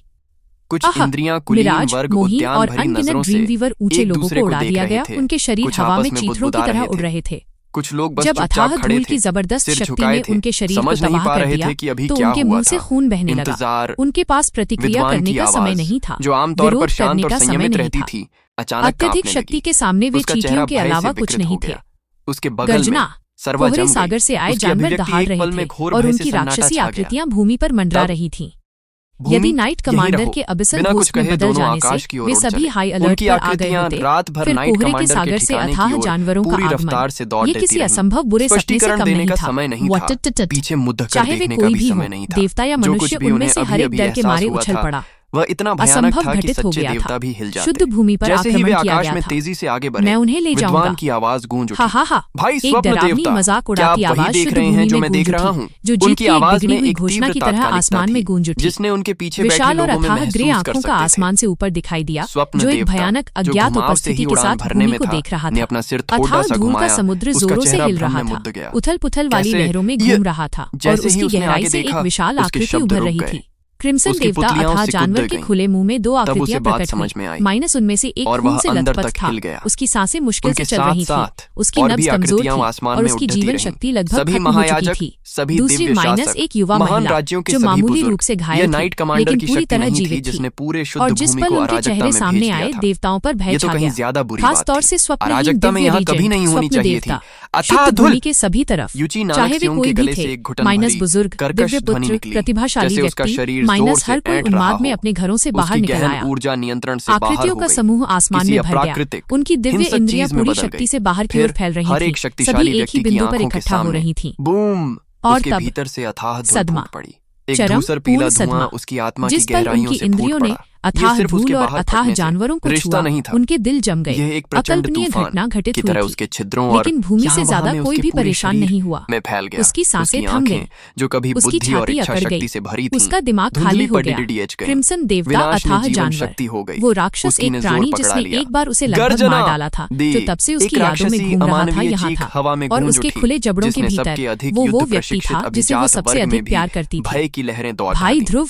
Speaker 2: कुछ इंद्रियां कुलीन वर्ग उद्यान
Speaker 1: और
Speaker 2: भरी
Speaker 1: अनगिनत
Speaker 2: नजरों से
Speaker 1: ड्रीम वीवर ऊंचे
Speaker 2: एक
Speaker 1: लोगों
Speaker 2: दूसरे
Speaker 1: को
Speaker 2: को
Speaker 1: उड़ा
Speaker 2: देख
Speaker 1: दिया
Speaker 2: रहे
Speaker 1: गया।
Speaker 2: थे।
Speaker 1: उनके शरीर
Speaker 2: कुछ
Speaker 1: हवा
Speaker 2: आपस
Speaker 1: में
Speaker 2: में
Speaker 1: चीथड़ों की तरह उड़ रहे थे।
Speaker 2: कुछ लोग बस
Speaker 1: जब
Speaker 2: चुपचाप
Speaker 1: अथाह
Speaker 2: खड़े
Speaker 1: धूल
Speaker 2: थे,
Speaker 1: की जबरदस्त
Speaker 2: सिर
Speaker 1: शक्ति
Speaker 2: झुकाए
Speaker 1: ने
Speaker 2: थे,
Speaker 1: उनके शरीर को
Speaker 2: समझ नहीं
Speaker 1: तबाह
Speaker 2: पा
Speaker 1: कर
Speaker 2: रहे
Speaker 1: दिया
Speaker 2: थे कि अभी
Speaker 1: तो
Speaker 2: क्या
Speaker 1: उनके
Speaker 2: हुआ
Speaker 1: मुंह से
Speaker 2: था।
Speaker 1: खून बहने लगा।
Speaker 2: इंतजार,
Speaker 1: उनके पास प्रतिक्रिया
Speaker 2: विद्वान
Speaker 1: करने
Speaker 2: की
Speaker 1: का समय
Speaker 2: आवाज,
Speaker 1: नहीं था,
Speaker 2: जो आमतौर पर
Speaker 1: विरोध
Speaker 2: शांत
Speaker 1: करने
Speaker 2: और
Speaker 1: का समय
Speaker 2: संयमित
Speaker 1: नहीं
Speaker 2: रहती
Speaker 1: था।
Speaker 2: थी, अचानक
Speaker 1: अत्यधिक
Speaker 2: कांपने
Speaker 1: शक्ति
Speaker 2: लगी।
Speaker 1: के सामने वे
Speaker 2: उसका
Speaker 1: चींटियों
Speaker 2: चेहरा
Speaker 1: के
Speaker 2: भय से
Speaker 1: अलावा कुछ
Speaker 2: विकृत
Speaker 1: नहीं
Speaker 2: हो
Speaker 1: थे।
Speaker 2: गया। उसके बगल
Speaker 1: गर्जना,
Speaker 2: में सर्वा
Speaker 1: कोहरे
Speaker 2: जम गई।
Speaker 1: सागर से आए
Speaker 2: उसकी
Speaker 1: जानवर
Speaker 2: अभिव्यक्ति
Speaker 1: दहाड़
Speaker 2: एक
Speaker 1: रहे
Speaker 2: पल में
Speaker 1: थे
Speaker 2: घोर
Speaker 1: और
Speaker 2: भय से
Speaker 1: उनकी
Speaker 2: सन्नाटा
Speaker 1: राक्षसी
Speaker 2: छा गया।
Speaker 1: आकृतियां भूमि पर मंडरा
Speaker 2: तब
Speaker 1: रही थीं।
Speaker 2: भूमि
Speaker 1: यदि नाइट
Speaker 2: यहीं
Speaker 1: कमांडर
Speaker 2: रहो।
Speaker 1: के अबिसल
Speaker 2: बिना कुछ
Speaker 1: होस्ट में
Speaker 2: कहे
Speaker 1: बदल
Speaker 2: दोनों
Speaker 1: जाने
Speaker 2: आकाश की
Speaker 1: से
Speaker 2: ओर
Speaker 1: वे
Speaker 2: उड़
Speaker 1: सभी
Speaker 2: चले।
Speaker 1: हाई अलर्ट
Speaker 2: उनकी
Speaker 1: पर आ गए
Speaker 2: आकृतियां
Speaker 1: होते।
Speaker 2: रात भर
Speaker 1: फिर
Speaker 2: नाइट
Speaker 1: कोहरे के
Speaker 2: कमांडर के
Speaker 1: सागर से
Speaker 2: ठिकाने
Speaker 1: अथाह
Speaker 2: की ओर
Speaker 1: जानवरों का
Speaker 2: पूरी
Speaker 1: आगमन
Speaker 2: रफ्तार से दौड़
Speaker 1: ये
Speaker 2: देती
Speaker 1: किसी
Speaker 2: रहीं।
Speaker 1: असंभव बुरे सपने से
Speaker 2: स्पष्टीकरण
Speaker 1: कम
Speaker 2: देने
Speaker 1: नहीं
Speaker 2: का
Speaker 1: था।
Speaker 2: समय नहीं था, पीछे मुद्दा कर
Speaker 1: चाहे वे
Speaker 2: देखने का
Speaker 1: कोई
Speaker 2: भी
Speaker 1: भी हो,
Speaker 2: समय नहीं था।
Speaker 1: देवता या
Speaker 2: जो
Speaker 1: मनुष्य,
Speaker 2: कुछ भी
Speaker 1: उनमें
Speaker 2: उन्हें
Speaker 1: से हर
Speaker 2: अभी
Speaker 1: एक
Speaker 2: अभी
Speaker 1: डर के
Speaker 2: एहसास
Speaker 1: मारे
Speaker 2: हुआ
Speaker 1: उछल
Speaker 2: था,
Speaker 1: पड़ा।
Speaker 2: वह इतना भयानक
Speaker 1: असंभव
Speaker 2: था कि
Speaker 1: घटित हो
Speaker 2: सच्चे
Speaker 1: गया
Speaker 2: देवता
Speaker 1: था।
Speaker 2: भी हिल जाते।
Speaker 1: शुद्ध भूमि पर
Speaker 2: जैसे ही वे
Speaker 1: आक्रमण किया
Speaker 2: आकाश
Speaker 1: गया
Speaker 2: में
Speaker 1: था।
Speaker 2: तेजी से आगे बढ़े,
Speaker 1: मैं उन्हें ले
Speaker 2: विद्वान
Speaker 1: जाऊंगा।
Speaker 2: की आवाज गूंज उठी।
Speaker 1: हा हा हा।
Speaker 2: भाई
Speaker 1: एक
Speaker 2: स्वप्न
Speaker 1: डरावनी
Speaker 2: देवता,
Speaker 1: मजाक
Speaker 2: क्या आप
Speaker 1: उड़ाती
Speaker 2: वही
Speaker 1: आवाज
Speaker 2: देख
Speaker 1: शुद्ध
Speaker 2: रहे हैं
Speaker 1: भूमि
Speaker 2: जो
Speaker 1: में
Speaker 2: मैं
Speaker 1: गूंज
Speaker 2: देख रहा
Speaker 1: उठी,
Speaker 2: हूँ?
Speaker 1: जो जीत
Speaker 2: उनकी
Speaker 1: की एक
Speaker 2: आवाज
Speaker 1: बिगड़ी
Speaker 2: में
Speaker 1: हुई
Speaker 2: एक
Speaker 1: घोषणा
Speaker 2: तीव्र
Speaker 1: की तरह
Speaker 2: तात्कालिकता
Speaker 1: आसमान में
Speaker 2: थी,
Speaker 1: गूंज उठी।
Speaker 2: जिसने उनके पीछे बैठे
Speaker 1: विशाल और
Speaker 2: लोगों में
Speaker 1: अथाह ग्रे
Speaker 2: महसूस कर
Speaker 1: आंखों का
Speaker 2: सकते थे।
Speaker 1: आसमान से ऊपर दिखाई दिया,
Speaker 2: स्वप्न
Speaker 1: जो एक
Speaker 2: देवता,
Speaker 1: भयानक
Speaker 2: जो
Speaker 1: अज्ञात
Speaker 2: घुमाव से
Speaker 1: उपस्थिति
Speaker 2: ही
Speaker 1: के
Speaker 2: उड़ान
Speaker 1: साथ
Speaker 2: भरने
Speaker 1: भूमि
Speaker 2: में
Speaker 1: को
Speaker 2: था,
Speaker 1: देख रहा
Speaker 2: ने
Speaker 1: था।
Speaker 2: अपना सिर थोड़ा
Speaker 1: अथाह
Speaker 2: सा
Speaker 1: धूल का
Speaker 2: घुमाया,
Speaker 1: समुद्र
Speaker 2: उसका
Speaker 1: जोरों से
Speaker 2: चेहरा
Speaker 1: हिल
Speaker 2: भ्रम
Speaker 1: रहा
Speaker 2: में
Speaker 1: था,
Speaker 2: मुड़ गया।
Speaker 1: उथल पुथल वाली
Speaker 2: कैसे?
Speaker 1: लहरों में
Speaker 2: ये-
Speaker 1: घूम रहा था और
Speaker 2: जैसे ही
Speaker 1: उसकी
Speaker 2: उसने
Speaker 1: गहराई
Speaker 2: आगे
Speaker 1: से एक
Speaker 2: देखा,
Speaker 1: विशाल
Speaker 2: उसके
Speaker 1: आकृति
Speaker 2: शब्द
Speaker 1: उभर
Speaker 2: रुक
Speaker 1: रही
Speaker 2: गए।
Speaker 1: थी। क्रिम्सन
Speaker 2: उसकी
Speaker 1: देवता
Speaker 2: पुतलियां
Speaker 1: अथाह
Speaker 2: उससे
Speaker 1: जानवर
Speaker 2: कूद
Speaker 1: के
Speaker 2: गईं।
Speaker 1: खुले मुंह में दो
Speaker 2: तब उसे
Speaker 1: आकृतियां
Speaker 2: बात
Speaker 1: प्रकट
Speaker 2: समझ में आई
Speaker 1: हुईं। उनमें से एक
Speaker 2: और
Speaker 1: खून
Speaker 2: वह
Speaker 1: से
Speaker 2: अंदर
Speaker 1: लथपथ
Speaker 2: तक
Speaker 1: था।
Speaker 2: हिल गया।
Speaker 1: उसकी सांसें मुश्किल से
Speaker 2: उनके
Speaker 1: चल रही थी।
Speaker 2: साथ-साथ
Speaker 1: उसकी
Speaker 2: और
Speaker 1: नब्ज
Speaker 2: भी
Speaker 1: कमजोर
Speaker 2: आकृतियां
Speaker 1: थी
Speaker 2: आसमान
Speaker 1: और
Speaker 2: में
Speaker 1: उसकी
Speaker 2: उड़ती
Speaker 1: जीवन
Speaker 2: रहीं।
Speaker 1: शक्ति लगभग
Speaker 2: सभी
Speaker 1: खत्म हो चुकी
Speaker 2: महायाजक,
Speaker 1: थी।
Speaker 2: सभी
Speaker 1: दूसरी
Speaker 2: दिव्य शासक,
Speaker 1: एक युवा
Speaker 2: महान
Speaker 1: महिला
Speaker 2: राज्यों के
Speaker 1: जो
Speaker 2: सभी
Speaker 1: मामूली
Speaker 2: बुजुर्ग,
Speaker 1: रूप से
Speaker 2: ये
Speaker 1: घायल
Speaker 2: नाइट
Speaker 1: थी
Speaker 2: कमांडर
Speaker 1: लेकिन
Speaker 2: की
Speaker 1: पूरी
Speaker 2: शक्ति
Speaker 1: तरह
Speaker 2: नहीं थी,
Speaker 1: जीवित
Speaker 2: जिसने
Speaker 1: थी।
Speaker 2: पूरे शुद्ध
Speaker 1: और जिस
Speaker 2: भूमि
Speaker 1: पल
Speaker 2: को
Speaker 1: उनके
Speaker 2: अराजकता
Speaker 1: चेहरे
Speaker 2: में
Speaker 1: सामने
Speaker 2: भेज
Speaker 1: आए,
Speaker 2: दिया था।
Speaker 1: देवताओं पर भय
Speaker 2: ये तो
Speaker 1: छा
Speaker 2: कहीं
Speaker 1: गया।
Speaker 2: ज्यादा बुरी
Speaker 1: खास
Speaker 2: बात
Speaker 1: तौर
Speaker 2: थी।
Speaker 1: से स्वप्नहीन
Speaker 2: अराजकता में
Speaker 1: दिव्य
Speaker 2: यहाँ
Speaker 1: रीजेंट,
Speaker 2: कभी नहीं होनी
Speaker 1: स्वप्न
Speaker 2: चाहिए थी।
Speaker 1: देवता,
Speaker 2: अथाह
Speaker 1: शुद्ध
Speaker 2: धुल।
Speaker 1: भूमि के सभी तरफ,
Speaker 2: यूची नानक
Speaker 1: चाहे वे
Speaker 2: सिंह
Speaker 1: कोई
Speaker 2: के
Speaker 1: भी
Speaker 2: गले
Speaker 1: थे,
Speaker 2: से एक घुटन
Speaker 1: माइनस
Speaker 2: भरी,
Speaker 1: बुजुर्ग,
Speaker 2: कर्कश
Speaker 1: दिव्य
Speaker 2: ध्वनि
Speaker 1: पुत्र,
Speaker 2: निकली,
Speaker 1: प्रतिभाशाली
Speaker 2: जैसे उसका
Speaker 1: व्यक्ति,
Speaker 2: शरीर जोर
Speaker 1: माइनस
Speaker 2: से
Speaker 1: हर कोई
Speaker 2: ऐंठ रहा
Speaker 1: उन्माद में
Speaker 2: हो।
Speaker 1: अपने घरों से बाहर
Speaker 2: उसकी
Speaker 1: निकल
Speaker 2: गहन
Speaker 1: आया।
Speaker 2: ऊर्जा नियंत्रण से बाहर
Speaker 1: आकृतियों
Speaker 2: हो
Speaker 1: का
Speaker 2: गई।
Speaker 1: समूह आसमान
Speaker 2: किसी
Speaker 1: में भर गया।
Speaker 2: अप्राकृतिक,
Speaker 1: उनकी दिव्य
Speaker 2: हिंसक
Speaker 1: इंद्रियां
Speaker 2: चीज में
Speaker 1: पूरी
Speaker 2: बदल
Speaker 1: शक्ति
Speaker 2: गई।
Speaker 1: से बाहर की
Speaker 2: फिर
Speaker 1: ओर फैल रही
Speaker 2: हर
Speaker 1: थीं।
Speaker 2: एक शक्तिशाली
Speaker 1: सभी एक ही
Speaker 2: व्यक्ति की
Speaker 1: बिंदु पर
Speaker 2: आंखों के
Speaker 1: इकट्ठा हो
Speaker 2: सामने
Speaker 1: रही थीं।
Speaker 2: बूम,
Speaker 1: और
Speaker 2: उसके
Speaker 1: तब
Speaker 2: भीतर से अथाह धूल
Speaker 1: सदमा,
Speaker 2: फूट पड़ी। एक
Speaker 1: चरम
Speaker 2: धूसर पीला
Speaker 1: पूर्ण
Speaker 2: धुआं
Speaker 1: सदमा,
Speaker 2: उसकी आत्मा की
Speaker 1: जिस पल
Speaker 2: गहराइयों
Speaker 1: उनकी
Speaker 2: से फूट
Speaker 1: इंद्रियों ने
Speaker 2: पड़ा।
Speaker 1: अथाह
Speaker 2: ये सिर्फ
Speaker 1: धूल
Speaker 2: उसके
Speaker 1: और
Speaker 2: बाहर
Speaker 1: अथाह
Speaker 2: फटने से
Speaker 1: जानवरों को
Speaker 2: रिश्ता
Speaker 1: छुआ,
Speaker 2: नहीं था।
Speaker 1: उनके दिल जम गए।
Speaker 2: यह एक प्रचंड
Speaker 1: अकल्पनीय
Speaker 2: तूफान
Speaker 1: घटना घटित
Speaker 2: की
Speaker 1: हुई
Speaker 2: तरह
Speaker 1: थी।
Speaker 2: उसके छिद्रों और
Speaker 1: लेकिन भूमि से
Speaker 2: यहाँ
Speaker 1: ज्यादा
Speaker 2: वहाँ में
Speaker 1: कोई
Speaker 2: उसके
Speaker 1: भी
Speaker 2: पूरे
Speaker 1: परेशान
Speaker 2: शरीर
Speaker 1: नहीं हुआ।
Speaker 2: में फैल गया।
Speaker 1: उसकी सांसें थम
Speaker 2: आंखें,
Speaker 1: गईं,
Speaker 2: जो कभी
Speaker 1: उसकी
Speaker 2: बुद्धि और
Speaker 1: छाती
Speaker 2: इच्छा
Speaker 1: अकड़ गई,
Speaker 2: शक्ति से भरी थीं,
Speaker 1: उसका दिमाग
Speaker 2: धुंधली
Speaker 1: खाली हो
Speaker 2: पड़ी
Speaker 1: गया।
Speaker 2: डिडीएच गईं।
Speaker 1: क्रिम्सन देवता
Speaker 2: विनाश ने
Speaker 1: अथाह
Speaker 2: जीवन
Speaker 1: जानवर,
Speaker 2: शक्ति हो गई।
Speaker 1: वो राक्षस
Speaker 2: उसकी
Speaker 1: एक
Speaker 2: ने जोर
Speaker 1: प्राणी
Speaker 2: पकड़ा
Speaker 1: जिसने
Speaker 2: लिया।
Speaker 1: एक बार उसे लगभग
Speaker 2: गर्जना
Speaker 1: मार डाला था, जो तब से उसकी यादों में घूम रहा था, यहाँ था।
Speaker 2: हवा में
Speaker 1: और
Speaker 2: गूंज
Speaker 1: उसके
Speaker 2: उठी,
Speaker 1: खुले जबड़ों के
Speaker 2: जिसने
Speaker 1: भीतर
Speaker 2: सबके अधिक
Speaker 1: वो
Speaker 2: युद्ध
Speaker 1: व्यक्ति
Speaker 2: प्रशिक्षित
Speaker 1: था जिसे वो
Speaker 2: अभिजात
Speaker 1: सबसे
Speaker 2: वर्ग में
Speaker 1: अधिक
Speaker 2: भी
Speaker 1: प्यार करती थी।
Speaker 2: भय की लहरें दौड़
Speaker 1: भाई
Speaker 2: आती।
Speaker 1: ध्रुव,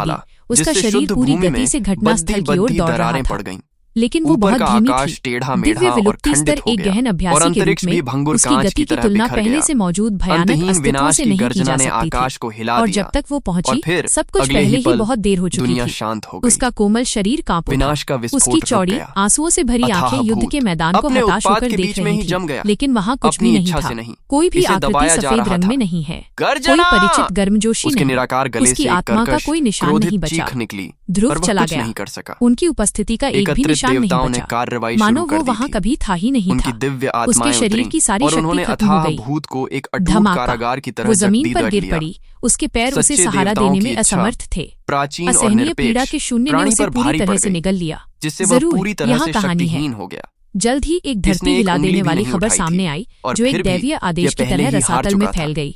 Speaker 2: डाला,
Speaker 1: उसका
Speaker 2: जिससे
Speaker 1: शरीर
Speaker 2: शुद्ध
Speaker 1: पूरी
Speaker 2: भूमि
Speaker 1: गति
Speaker 2: में
Speaker 1: से घटनास्थल की ओर
Speaker 2: बद्धी
Speaker 1: दौड़ रहा
Speaker 2: दरारें
Speaker 1: था,
Speaker 2: पड़ गईं।
Speaker 1: लेकिन वो
Speaker 2: ऊपर
Speaker 1: बहुत
Speaker 2: का
Speaker 1: धीमी
Speaker 2: आकाश
Speaker 1: थी।
Speaker 2: टेढ़ा
Speaker 1: दिव्य
Speaker 2: मेढ़ा और
Speaker 1: विलुप्ति स्तर
Speaker 2: खंडित हो
Speaker 1: एक
Speaker 2: गया,
Speaker 1: गहन
Speaker 2: और
Speaker 1: अभ्यासी के रूप
Speaker 2: अंतरिक्ष भी
Speaker 1: में
Speaker 2: भंगुर
Speaker 1: उसकी
Speaker 2: कांच
Speaker 1: गति
Speaker 2: की
Speaker 1: की
Speaker 2: तरह
Speaker 1: तुलना
Speaker 2: बिखर
Speaker 1: पहले
Speaker 2: गया।
Speaker 1: से मौजूद भयानक
Speaker 2: अंतहीन
Speaker 1: अस्तित्वों
Speaker 2: विनाश
Speaker 1: से
Speaker 2: की
Speaker 1: नहीं की
Speaker 2: गर्जना
Speaker 1: जा
Speaker 2: ने
Speaker 1: सकती
Speaker 2: आकाश
Speaker 1: थी।
Speaker 2: को हिला
Speaker 1: और
Speaker 2: दिया,
Speaker 1: जब तक वो पहुंची,
Speaker 2: और फिर
Speaker 1: सब कुछ
Speaker 2: अगले
Speaker 1: पहले
Speaker 2: ही
Speaker 1: ही
Speaker 2: पल
Speaker 1: बहुत देर हो चुकी
Speaker 2: दुनिया
Speaker 1: थी।
Speaker 2: शांत हो गई।
Speaker 1: उसका कोमल शरीर कांप उठा,
Speaker 2: विनाश का विस्फोट
Speaker 1: उसकी
Speaker 2: रुक
Speaker 1: चौड़ी
Speaker 2: गया।
Speaker 1: आंसुओं से भरी
Speaker 2: अथाह
Speaker 1: आंखें युद्ध
Speaker 2: भूत
Speaker 1: के मैदान को
Speaker 2: अपने
Speaker 1: हताश
Speaker 2: उत्पात
Speaker 1: होकर
Speaker 2: के
Speaker 1: देख
Speaker 2: बीच में
Speaker 1: रही
Speaker 2: ही जम
Speaker 1: थी,
Speaker 2: गया,
Speaker 1: लेकिन वहां कुछ
Speaker 2: अपनी
Speaker 1: भी नहीं
Speaker 2: इच्छा
Speaker 1: था।
Speaker 2: से नहीं,
Speaker 1: कोई भी
Speaker 2: इसे
Speaker 1: आकृति
Speaker 2: दबाया जा
Speaker 1: सफेद
Speaker 2: रहा
Speaker 1: रंग
Speaker 2: था।
Speaker 1: में नहीं है, कोई
Speaker 2: गर्जना!
Speaker 1: परिचित गर्मजोशी
Speaker 2: उसके
Speaker 1: नहीं,
Speaker 2: निराकार गले
Speaker 1: उसकी
Speaker 2: से एक
Speaker 1: आत्मा का
Speaker 2: कर्कश,
Speaker 1: कोई निशान
Speaker 2: क्रोधित
Speaker 1: नहीं बचा।
Speaker 2: चीख निकली,
Speaker 1: ध्रुव
Speaker 2: पर वह
Speaker 1: चला
Speaker 2: कुछ
Speaker 1: गया,
Speaker 2: नहीं कर सका।
Speaker 1: उनकी उपस्थिति का एक भी
Speaker 2: एकत्रित
Speaker 1: निशान नहीं
Speaker 2: देवताओं ने
Speaker 1: बचा,
Speaker 2: कार्रवाई
Speaker 1: मानो
Speaker 2: शुरू कर
Speaker 1: वो
Speaker 2: दी
Speaker 1: वहां
Speaker 2: थी।
Speaker 1: कभी था ही नहीं
Speaker 2: उनकी
Speaker 1: था।
Speaker 2: दिव्य
Speaker 1: उसके
Speaker 2: आत्माएं
Speaker 1: शरीर
Speaker 2: उतरीं,
Speaker 1: की सारी
Speaker 2: और
Speaker 1: शक्ति
Speaker 2: उन्होंने
Speaker 1: खत्म हो
Speaker 2: अथाह
Speaker 1: गई।
Speaker 2: भूत को एक अटूट
Speaker 1: धमाका,
Speaker 2: कारागार की तरह
Speaker 1: वो जमीन
Speaker 2: जकड़ी
Speaker 1: पर
Speaker 2: दग
Speaker 1: गिर
Speaker 2: लिया।
Speaker 1: पड़ी, उसके पैर उसे
Speaker 2: सच्चे
Speaker 1: सहारा
Speaker 2: देवताओं
Speaker 1: देने
Speaker 2: की
Speaker 1: में
Speaker 2: इच्छा,
Speaker 1: असमर्थ थे।
Speaker 2: प्राचीन और
Speaker 1: असहनीय पीड़ा
Speaker 2: निरपेक्ष
Speaker 1: के शून्य ने
Speaker 2: प्राणी
Speaker 1: उसे
Speaker 2: पर
Speaker 1: पूरी
Speaker 2: भारी
Speaker 1: तरह
Speaker 2: पड़
Speaker 1: से
Speaker 2: गई,
Speaker 1: निगल लिया।
Speaker 2: जिससे वह
Speaker 1: जरूर
Speaker 2: पूरी तरह
Speaker 1: यहाँ
Speaker 2: से
Speaker 1: कहानी है।
Speaker 2: शक्तिहीन हो गया।
Speaker 1: जल्द ही एक धरती
Speaker 2: इसने एक
Speaker 1: हिला
Speaker 2: उंगली
Speaker 1: देने
Speaker 2: भी
Speaker 1: वाली
Speaker 2: नहीं
Speaker 1: खबर
Speaker 2: उठाई
Speaker 1: सामने
Speaker 2: थी,
Speaker 1: आई,
Speaker 2: और
Speaker 1: जो एक
Speaker 2: फिर भी
Speaker 1: दैवीय
Speaker 2: यह
Speaker 1: आदेश की
Speaker 2: पहले
Speaker 1: तरह
Speaker 2: ही हार
Speaker 1: रसातल में
Speaker 2: चुका था।
Speaker 1: फैल गई।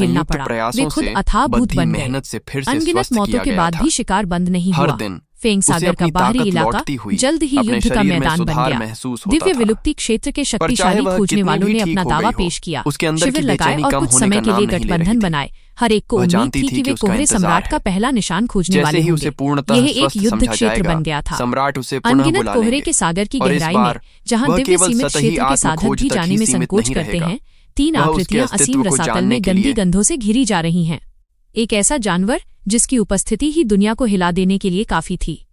Speaker 1: झेलना
Speaker 2: संयुक्त
Speaker 1: पड़ा। वे
Speaker 2: प्रयासों
Speaker 1: खुद
Speaker 2: से
Speaker 1: अथाह भूत
Speaker 2: बद्धी
Speaker 1: बन गए।
Speaker 2: मेहनत से फिर से
Speaker 1: अनगिनत
Speaker 2: स्वस्थ
Speaker 1: मौतों
Speaker 2: किया
Speaker 1: के
Speaker 2: गया
Speaker 1: बाद
Speaker 2: था।
Speaker 1: भी शिकार बंद नहीं
Speaker 2: हर
Speaker 1: हुआ।
Speaker 2: दिन
Speaker 1: फेंग
Speaker 2: उसे
Speaker 1: सागर का
Speaker 2: अपनी
Speaker 1: बाहरी
Speaker 2: ताकत
Speaker 1: इलाका
Speaker 2: लौटती हुई
Speaker 1: जल्द ही
Speaker 2: अपने
Speaker 1: युद्ध का
Speaker 2: शरीर में
Speaker 1: मैदान बन
Speaker 2: सुधार
Speaker 1: गया।
Speaker 2: महसूस होता
Speaker 1: दिव्य
Speaker 2: था।
Speaker 1: विलुप्ति क्षेत्र के
Speaker 2: पर चाहे
Speaker 1: शक्तिशाली
Speaker 2: वह
Speaker 1: खोजने
Speaker 2: कितनी
Speaker 1: वालों
Speaker 2: भी
Speaker 1: ने
Speaker 2: ठीक
Speaker 1: अपना
Speaker 2: हो
Speaker 1: दावा
Speaker 2: गई हो,
Speaker 1: पेश किया,
Speaker 2: उसके अंदर
Speaker 1: शिविर
Speaker 2: की
Speaker 1: लगाए
Speaker 2: बेचैनी
Speaker 1: और
Speaker 2: कम
Speaker 1: कुछ
Speaker 2: होने
Speaker 1: समय
Speaker 2: का
Speaker 1: के लिए
Speaker 2: नाम नहीं ले रही
Speaker 1: गठबंधन
Speaker 2: थी।
Speaker 1: बनाए। हर एक को
Speaker 2: वह
Speaker 1: उम्मीद
Speaker 2: जानती
Speaker 1: थी
Speaker 2: थी
Speaker 1: कि
Speaker 2: कि
Speaker 1: वे
Speaker 2: उसका
Speaker 1: कोहरे
Speaker 2: इंतजार
Speaker 1: सम्राट
Speaker 2: है।
Speaker 1: का पहला निशान खोजने
Speaker 2: जैसे
Speaker 1: वाले
Speaker 2: ही उसे
Speaker 1: होंगे।
Speaker 2: पूर्णतः
Speaker 1: यह एक
Speaker 2: स्वस्थ
Speaker 1: युद्ध
Speaker 2: समझा
Speaker 1: क्षेत्र
Speaker 2: जाएगा,
Speaker 1: बन गया था।
Speaker 2: सम्राट उसे पुनः
Speaker 1: अनगिनत
Speaker 2: बुला
Speaker 1: कोहरे
Speaker 2: लेंगे।
Speaker 1: के सागर की
Speaker 2: और इस
Speaker 1: गहराई में,
Speaker 2: बार
Speaker 1: जहां
Speaker 2: वह
Speaker 1: दिव्य
Speaker 2: केवल
Speaker 1: सीमित
Speaker 2: सतही
Speaker 1: क्षेत्र के साधक
Speaker 2: आत्मखोज
Speaker 1: भी
Speaker 2: तक
Speaker 1: जाने
Speaker 2: ही
Speaker 1: में
Speaker 2: सीमित
Speaker 1: संकोच
Speaker 2: नहीं
Speaker 1: करते
Speaker 2: रहेगा।
Speaker 1: हैं, 3
Speaker 2: वह उसके
Speaker 1: आकृतियां
Speaker 2: अस्तित्व
Speaker 1: असीम
Speaker 2: को
Speaker 1: रसातल
Speaker 2: जानने
Speaker 1: में
Speaker 2: के
Speaker 1: गंदी
Speaker 2: लिए
Speaker 1: गंधों से घिरी जा रही हैं। एक ऐसा जानवर जिसकी उपस्थिति ही दुनिया को हिला देने के लिए काफी थी।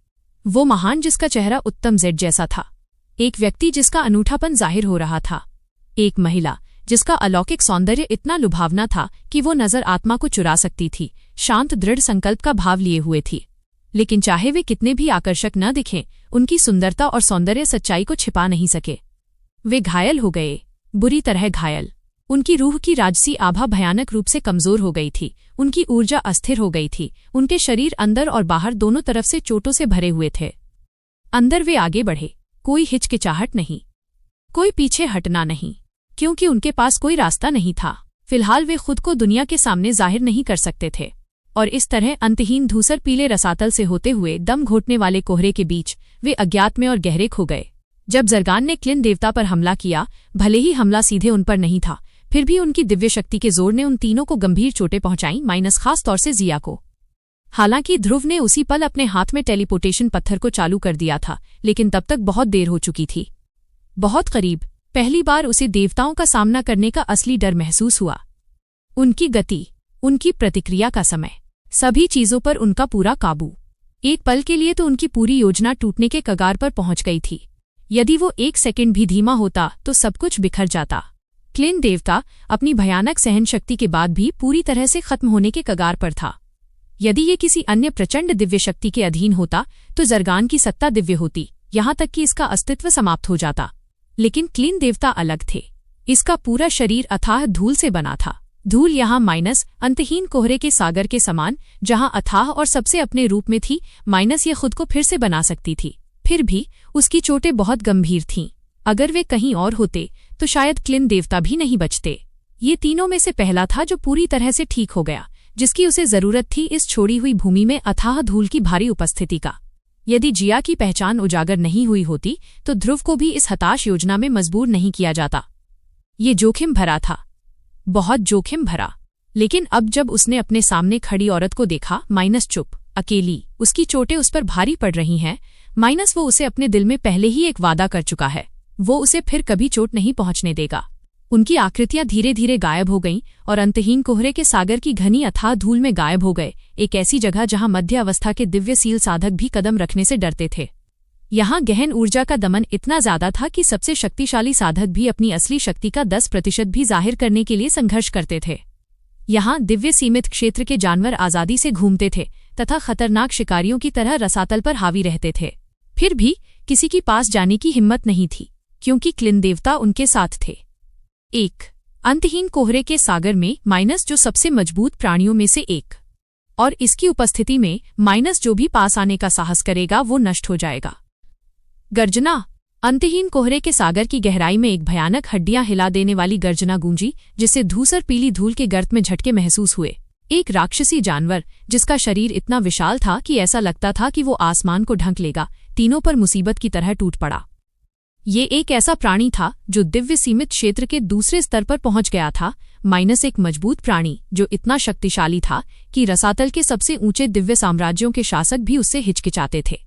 Speaker 1: वो महान जिसका चेहरा उत्तम जेड जैसा था। एक व्यक्ति जिसका अनूठापन जाहिर हो रहा था। एक महिला जिसका अलौकिक सौंदर्य इतना लुभावना था कि वो नजर आत्मा को चुरा सकती थी, शांत दृढ़ संकल्प का भाव लिए हुए थी। लेकिन चाहे वे कितने भी आकर्षक न दिखें, उनकी सुंदरता और सौंदर्य सच्चाई को छिपा नहीं सके। वे घायल हो गए, बुरी तरह घायल। उनकी रूह की राजसी आभा भयानक रूप से कमजोर हो गई थी। उनकी ऊर्जा अस्थिर हो गई थी। उनके शरीर अंदर और बाहर दोनों तरफ से चोटों से भरे हुए थे। अंदर वे आगे बढ़े, कोई हिचकिचाहट नहीं, कोई पीछे हटना नहीं, क्योंकि उनके पास कोई रास्ता नहीं था। फिलहाल वे खुद को दुनिया के सामने जाहिर नहीं कर सकते थे। और इस तरह अंतहीन धूसर पीले रसातल से होते हुए दम घोटने वाले कोहरे के बीच वे अज्ञात में और गहरे खो गए। जब जरगान ने क्लिन देवता पर हमला किया, भले ही हमला सीधे उन पर नहीं था, फिर भी उनकी दिव्य शक्ति के जोर ने उन तीनों को गंभीर चोटें पहुंचाई, माइनस खास तौर से जिया को। हालांकि ध्रुव ने उसी पल अपने हाथ में टेलीपोर्टेशन पत्थर को चालू कर दिया था, लेकिन तब तक बहुत देर हो चुकी थी। बहुत करीब, पहली बार उसे देवताओं का सामना करने का असली डर महसूस हुआ। उनकी गति, उनकी प्रतिक्रिया का समय, सभी चीजों पर उनका पूरा काबू। एक पल के लिए तो उनकी पूरी योजना टूटने के कगार पर पहुंच गई थी। यदि वो 1 सेकंड भी धीमा होता तो सब कुछ बिखर जाता। क्लिन देवता अपनी भयानक सहन शक्ति के बाद भी पूरी तरह से खत्म होने के कगार पर था। यदि ये किसी अन्य प्रचंड दिव्य शक्ति के अधीन होता तो जरगान की सत्ता दिव्य होती, यहां तक कि इसका अस्तित्व समाप्त हो जाता। लेकिन क्लिन देवता अलग थे। इसका पूरा शरीर अथाह धूल से बना था। धूल यहाँ माइनस अंतहीन कोहरे के सागर के समान, जहां अथाह और सबसे अपने रूप में थी, माइनस ये खुद को फिर से बना सकती थी। फिर भी उसकी चोटें बहुत गंभीर थीं। अगर वे कहीं और होते तो शायद क्लिन देवता भी नहीं बचते। ये तीनों में से पहला था जो पूरी तरह से ठीक हो गया, जिसकी उसे जरूरत थी इस छोड़ी हुई भूमि में अथाह धूल की भारी उपस्थिति का। यदि जिया की पहचान उजागर नहीं हुई होती तो ध्रुव को भी इस हताश योजना में मजबूर नहीं किया जाता। ये जोखिम भरा था, बहुत जोखिम भरा। लेकिन अब जब उसने अपने सामने खड़ी औरत को देखा, माइनस चुप, अकेली, उसकी चोटें उस पर भारी पड़ रही हैं, माइनस वो उसे अपने दिल में पहले ही एक वादा कर चुका है, वो उसे फिर कभी चोट नहीं पहुंचने देगा। उनकी आकृतियां धीरे धीरे गायब हो गईं और अंतहीन कोहरे के सागर की घनी अथाह धूल में गायब हो गए, एक ऐसी जगह जहां मध्य अवस्था के दिव्य सील साधक भी कदम रखने से डरते थे। यहाँ गहन ऊर्जा का दमन इतना ज्यादा था कि सबसे शक्तिशाली साधक भी अपनी असली शक्ति का 10% भी जाहिर करने के लिए संघर्ष करते थे। यहाँ दिव्य सीमित क्षेत्र के जानवर आजादी से घूमते थे तथा खतरनाक शिकारियों की तरह रसातल पर हावी रहते थे। फिर भी किसी के पास जाने की हिम्मत नहीं थी, क्योंकि क्लिन देवता उनके साथ थे। एक अंतहीन कोहरे के सागर में माइनस जो सबसे मजबूत प्राणियों में से एक, और इसकी उपस्थिति में माइनस जो भी पास आने का साहस करेगा वो नष्ट हो जाएगा। गर्जना। अंतहीन कोहरे के सागर की गहराई में एक भयानक हड्डियां हिला देने वाली गर्जना गूंजी, जिससे धूसर पीली धूल के गर्त में झटके महसूस हुए। एक राक्षसी जानवर जिसका शरीर इतना विशाल था कि ऐसा लगता था कि वो आसमान को ढंक लेगा, तीनों पर मुसीबत की तरह टूट पड़ा। ये एक ऐसा प्राणी था जो दिव्य सीमित क्षेत्र के दूसरे स्तर पर पहुंच गया था, माइनस एक मजबूत प्राणी जो इतना शक्तिशाली था कि रसातल के सबसे ऊंचे दिव्य साम्राज्यों के शासक भी उससे हिचकिचाते थे।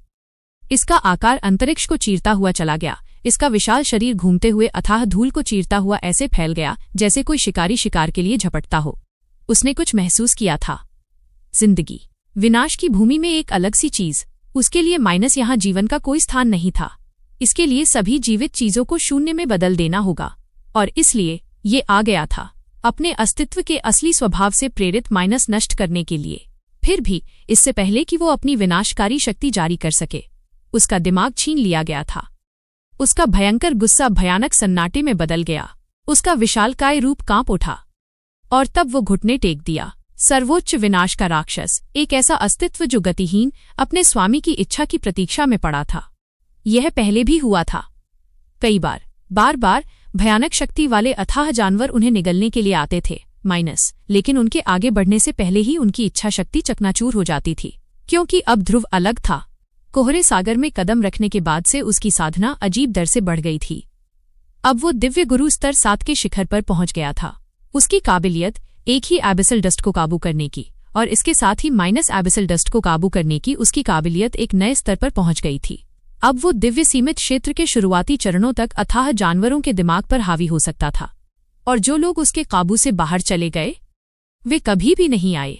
Speaker 1: इसका आकार अंतरिक्ष को चीरता हुआ चला गया। इसका विशाल शरीर घूमते हुए अथाह धूल को चीरता हुआ ऐसे फैल गया जैसे कोई शिकारी शिकार के लिए झपटता हो। उसने कुछ महसूस किया था, जिंदगी, विनाश की भूमि में एक अलग सी चीज। उसके लिए माइनस यहाँ जीवन का कोई स्थान नहीं था। इसके लिए सभी जीवित चीजों को शून्य में बदल देना होगा, और इसलिए ये आ गया था अपने अस्तित्व के असली स्वभाव से प्रेरित माइनस नष्ट करने के लिए। फिर भी इससे पहले कि वो अपनी विनाशकारी शक्ति जारी कर सके, उसका दिमाग छीन लिया गया था। उसका भयंकर गुस्सा भयानक सन्नाटे में बदल गया। उसका विशालकाय रूप कांप उठा और तब वो घुटने टेक दिया। सर्वोच्च विनाश का राक्षस, एक ऐसा अस्तित्व जो गतिहीन, अपने स्वामी की इच्छा की प्रतीक्षा में पड़ा था। यह पहले भी हुआ था कई बार, बार बार भयानक शक्ति वाले अथाह जानवर उन्हें निगलने के लिए आते थे माइनस, लेकिन उनके आगे बढ़ने से पहले ही उनकी इच्छा शक्ति चकनाचूर हो जाती थी, क्योंकि अब ध्रुव अलग था। कोहरे सागर में कदम रखने के बाद से उसकी साधना अजीब दर से बढ़ गई थी। अब वो दिव्य गुरु स्तर 7 के शिखर पर पहुंच गया था। उसकी काबिलियत एक ही एबिसल डस्ट को काबू करने की, और इसके साथ ही माइनस एबिसल डस्ट को काबू करने की उसकी काबिलियत एक नए स्तर पर पहुंच गई थी। अब वो दिव्य सीमित क्षेत्र के शुरुआती चरणों तक अथाह जानवरों के दिमाग पर हावी हो सकता था, और जो लोग उसके काबू से बाहर चले गए वे कभी भी नहीं आए।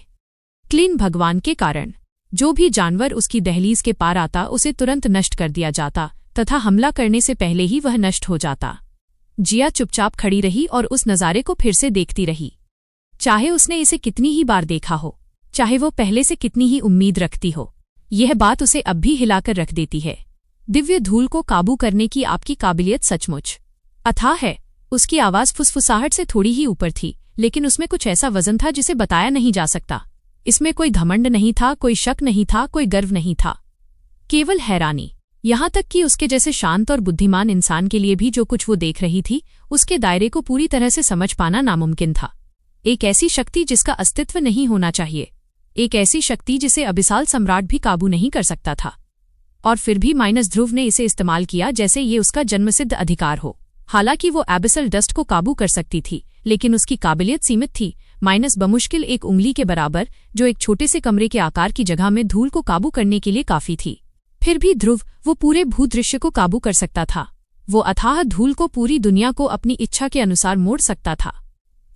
Speaker 1: क्लीन भगवान के कारण जो भी जानवर उसकी दहलीज के पार आता उसे तुरंत नष्ट कर दिया जाता तथा हमला करने से पहले ही वह नष्ट हो जाता। जिया चुपचाप खड़ी रही और उस नज़ारे को फिर से देखती रही। चाहे उसने इसे कितनी ही बार देखा हो, चाहे वो पहले से कितनी ही उम्मीद रखती हो, यह बात उसे अब भी हिलाकर रख देती है। दिव्य धूल को काबू करने की आपकी काबिलियत सचमुच अथाह है। उसकी आवाज फुसफुसाहट से थोड़ी ही ऊपर थी, लेकिन उसमें कुछ ऐसा वजन था जिसे बताया नहीं जा सकता। इसमें कोई घमंड नहीं था, कोई शक नहीं था, कोई गर्व नहीं था, केवल हैरानी। यहाँ तक कि उसके जैसे शांत और बुद्धिमान इंसान के लिए भी जो कुछ वो देख रही थी उसके दायरे को पूरी तरह से समझ पाना नामुमकिन था। एक ऐसी शक्ति जिसका अस्तित्व नहीं होना चाहिए, एक ऐसी शक्ति जिसे अबिसाल सम्राट भी काबू नहीं कर सकता था। और फिर भी माइनस ध्रुव ने इसे इस्तेमाल किया जैसे ये उसका जन्मसिद्ध अधिकार हो। हालांकि वो एबिसल डस्ट को काबू कर सकती थी, लेकिन उसकी काबिलियत सीमित थी, माइनस बमुश्किल एक उंगली के बराबर, जो एक छोटे से कमरे के आकार की जगह में धूल को काबू करने के लिए काफी थी। फिर भी ध्रुव वो पूरे भूदृश्य को काबू कर सकता था। वो अथाह धूल को पूरी दुनिया को अपनी इच्छा के अनुसार मोड़ सकता था।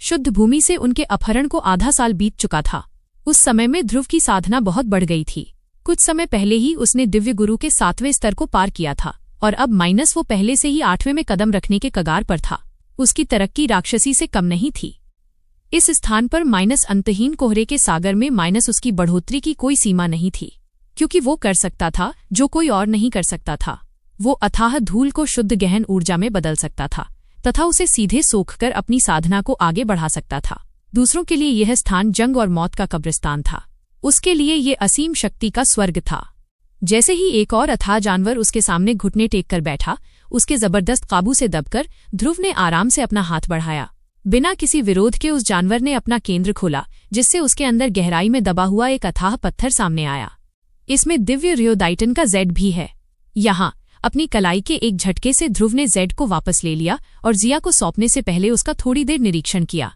Speaker 1: शुद्ध भूमि से उनके अपहरण को आधा साल बीत चुका था। उस समय में ध्रुव की साधना बहुत बढ़ गई थी। कुछ समय पहले ही उसने दिव्य गुरु के 7वें स्तर को पार किया था और अब माइनस वो पहले से ही 8वें में कदम रखने के कगार पर था। उसकी तरक्की राक्षसी से कम नहीं थी। इस स्थान पर माइनस अंतहीन कोहरे के सागर में माइनस उसकी बढ़ोतरी की कोई सीमा नहीं थी, क्योंकि वो कर सकता था जो कोई और नहीं कर सकता था। वो अथाह धूल को शुद्ध गहन ऊर्जा में बदल सकता था तथा उसे सीधे सोखकर अपनी साधना को आगे बढ़ा सकता था। दूसरों के लिए यह स्थान जंग और मौत का कब्रिस्तान था, उसके लिए ये असीम शक्ति का स्वर्ग था। जैसे ही एक और अथाह जानवर उसके सामने घुटने टेक कर बैठा, उसके जबरदस्त काबू से दबकर ध्रुव ने आराम से अपना हाथ बढ़ाया। बिना किसी विरोध के उस जानवर ने अपना केंद्र खोला, जिससे उसके अंदर गहराई में दबा हुआ एक अथाह पत्थर सामने आया। इसमें दिव्य रियोडाइटन का जेड भी है। यहाँ अपनी कलाई के एक झटके से ध्रुव ने जेड को वापस ले लिया और जिया को सौंपने से पहले उसका थोड़ी देर निरीक्षण किया।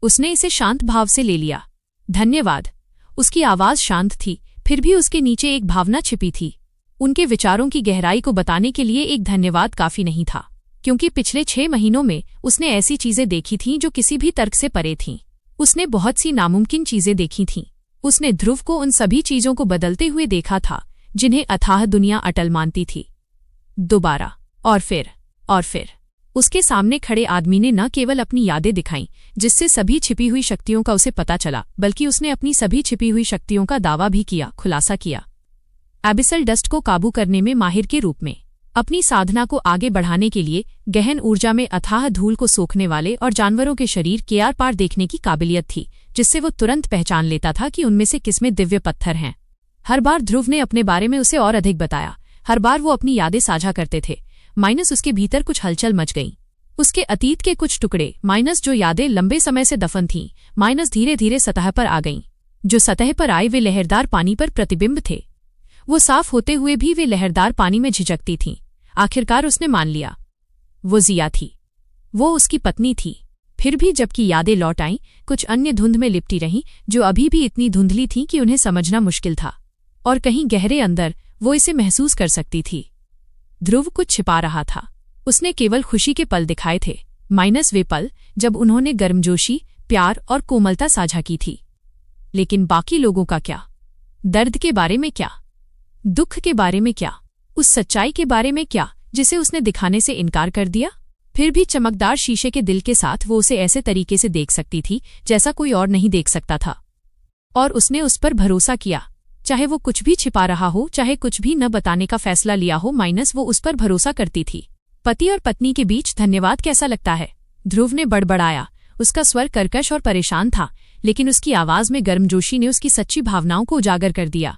Speaker 1: उसने इसे शांत भाव से ले लिया। धन्यवाद। उसकी आवाज शांत थी, फिर भी उसके नीचे एक भावना छिपी थी। उनके विचारों की गहराई को बताने के लिए एक धन्यवाद काफी नहीं था, क्योंकि पिछले 6 महीनों में उसने ऐसी चीजें देखी थीं जो किसी भी तर्क से परे थीं। उसने बहुत सी नामुमकिन चीजें देखी थीं। उसने ध्रुव को उन सभी चीजों को बदलते हुए देखा था जिन्हें अथाह दुनिया अटल मानती थी। दोबारा और फिर उसके सामने खड़े आदमी ने न केवल अपनी यादें दिखाईं, जिससे सभी छिपी हुई शक्तियों का उसे पता चला, बल्कि उसने अपनी सभी छिपी हुई शक्तियों का दावा भी किया, खुलासा किया। एबिसल डस्ट को काबू करने में माहिर के रूप में, अपनी साधना को आगे बढ़ाने के लिए गहन ऊर्जा में अथाह धूल को सोखने वाले और जानवरों के शरीर के आर पार देखने की काबिलियत थी, जिससे वो तुरंत पहचान लेता था कि उनमें से किसमें दिव्य पत्थर हैं। हर बार ध्रुव ने अपने बारे में उसे और अधिक बताया। हर बार वो अपनी यादें साझा करते थे, माइनस उसके भीतर कुछ हलचल मच गई। उसके अतीत के कुछ टुकड़े, माइनस जो यादें लंबे समय से दफन थीं, माइनस धीरे धीरे सतह पर आ गईं। जो सतह पर आए वे लहरदार पानी पर प्रतिबिंब थे। वो साफ होते हुए भी वे लहरदार पानी में झिझकती थीं। आखिरकार उसने मान लिया, वो जिया थी, वो उसकी पत्नी थी। फिर भी जबकि यादें लौट आईं, कुछ अन्य धुंध में लिपटी रहीं, जो अभी भी इतनी धुंधली थीं कि उन्हें समझना मुश्किल था, और कहीं गहरे अंदर वो इसे महसूस कर सकती थी। ध्रुव कुछ छिपा रहा था। उसने केवल खुशी के पल दिखाए थे, माइनस वे पल जब उन्होंने गर्मजोशी, प्यार और कोमलता साझा की थी। लेकिन बाकी लोगों का क्या? दर्द के बारे में क्या? दुख के बारे में क्या? उस सच्चाई के बारे में क्या जिसे उसने दिखाने से इनकार कर दिया? फिर भी चमकदार शीशे के दिल के साथ वो उसे ऐसे तरीके से देख सकती थी जैसा कोई और नहीं देख सकता था, और उसने उस पर भरोसा किया। चाहे वो कुछ भी छिपा रहा हो, चाहे कुछ भी न बताने का फैसला लिया हो, माइनस वो उस पर भरोसा करती थी। पति और पत्नी के बीच धन्यवाद कैसा लगता है? ध्रुव ने बड़बड़ाया। उसका स्वर कर्कश और परेशान था, लेकिन उसकी आवाज में गर्मजोशी ने उसकी सच्ची भावनाओं को उजागर कर दिया।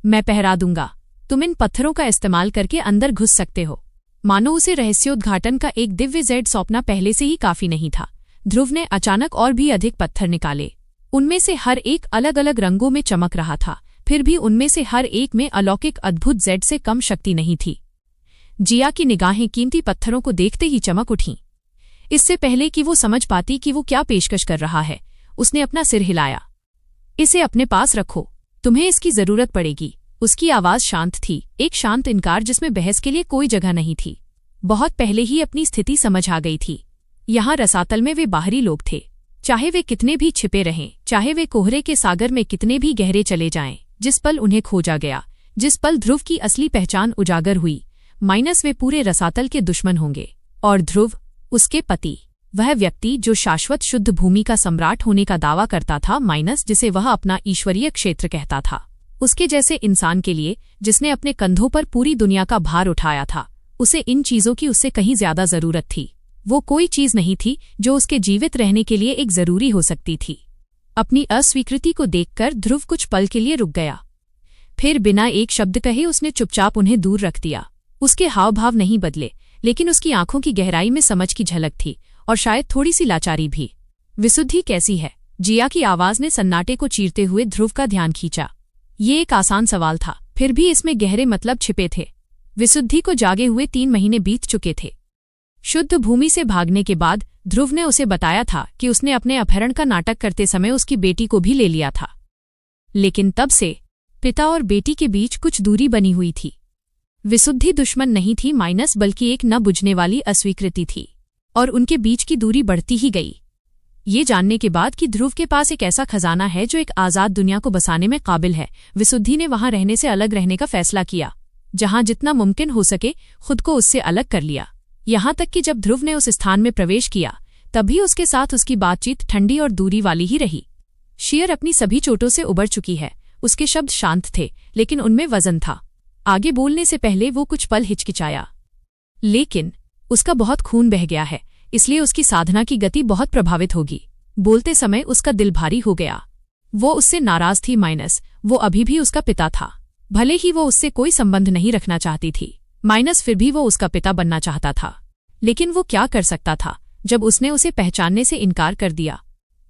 Speaker 1: मैं पहरा दूंगा। तुम इन पत्थरों का इस्तेमाल करके अंदर घुस सकते हो। मानो उसे रहस्योद्घाटन का एक दिव्य जेड सौंपना पहले से ही काफी नहीं था। ध्रुव ने अचानक और भी अधिक पत्थर निकाले। उनमें से हर एक अलग अलग रंगों में चमक रहा था, फिर भी उनमें से हर एक में अलौकिक अद्भुत जेड से कम शक्ति नहीं थी। जिया की निगाहें कीमती पत्थरों को देखते ही चमक उठीं। इससे पहले कि वो समझ पाती कि वो क्या पेशकश कर रहा है, उसने अपना सिर हिलाया। इसे अपने पास रखो, तुम्हें इसकी जरूरत पड़ेगी। उसकी आवाज शांत थी, एक शांत इनकार जिसमें बहस के लिए कोई जगह नहीं थी। बहुत पहले ही अपनी स्थिति समझ आ गई थी। यहाँ रसातल में वे बाहरी लोग थे, चाहे वे कितने भी छिपे रहें, चाहे वे कोहरे के सागर में कितने भी गहरे चले जाएं। जिस पल उन्हें खोजा गया, जिस पल ध्रुव की असली पहचान उजागर हुई, माइनस वे पूरे रसातल के दुश्मन होंगे। और ध्रुव, उसके पति, वह व्यक्ति जो शाश्वत शुद्ध भूमि का सम्राट होने का दावा करता था, माइनस जिसे वह अपना ईश्वरीय क्षेत्र कहता था, उसके जैसे इंसान के लिए जिसने अपने कंधों पर पूरी दुनिया का भार उठाया था, उसे इन चीजों की उससे कहीं ज्यादा जरूरत थी। वो कोई चीज नहीं थी जो उसके जीवित रहने के लिए एक जरूरी हो सकती थी। अपनी अस्वीकृति को देखकर ध्रुव कुछ पल के लिए रुक गया। फिर बिना एक शब्द कहे उसने चुपचाप उन्हें दूर रख दिया। उसके हाव भाव नहीं बदले, लेकिन उसकी आंखों की गहराई में समझ की झलक थी, और शायद थोड़ी सी लाचारी भी। विशुद्धि कैसी है? जिया की आवाज ने सन्नाटे को चीरते हुए ध्रुव का ध्यान खींचा। ये एक आसान सवाल था, फिर भी इसमें गहरे मतलब छिपे थे। विशुद्धि को जागे हुए 3 महीने बीत चुके थे। शुद्ध भूमि से भागने के बाद ध्रुव ने उसे बताया था कि उसने अपने अपहरण का नाटक करते समय उसकी बेटी को भी ले लिया था। लेकिन तब से पिता और बेटी के बीच कुछ दूरी बनी हुई थी। विशुद्धि दुश्मन नहीं थी माइनस, बल्कि एक न बुझने वाली अस्वीकृति थी, और उनके बीच की दूरी बढ़ती ही गई। ये जानने के बाद कि ध्रुव के पास एक ऐसा खजाना है जो एक आज़ाद दुनिया को बसाने में काबिल है, विशुद्धि ने वहां रहने से अलग रहने का फैसला किया, जहां जितना मुमकिन हो सके खुद को उससे अलग कर लिया। यहां तक कि जब ध्रुव ने उस स्थान में प्रवेश किया तब भी उसके साथ उसकी बातचीत ठंडी और दूरी वाली ही रही। शीयर अपनी सभी चोटों से उबर चुकी है। उसके शब्द शांत थे, लेकिन उनमें वजन था। आगे बोलने से पहले वो कुछ पल हिचकिचाया, लेकिन उसका बहुत खून बह गया है, इसलिए उसकी साधना की गति बहुत प्रभावित होगी। बोलते समय उसका दिल भारी हो गया। वो उससे नाराज थी माइनस, वो अभी भी उसका पिता था। भले ही वो उससे कोई संबंध नहीं रखना चाहती थी माइनस, फिर भी वो उसका पिता बनना चाहता था। लेकिन वो क्या कर सकता था जब उसने उसे पहचानने से इनकार कर दिया।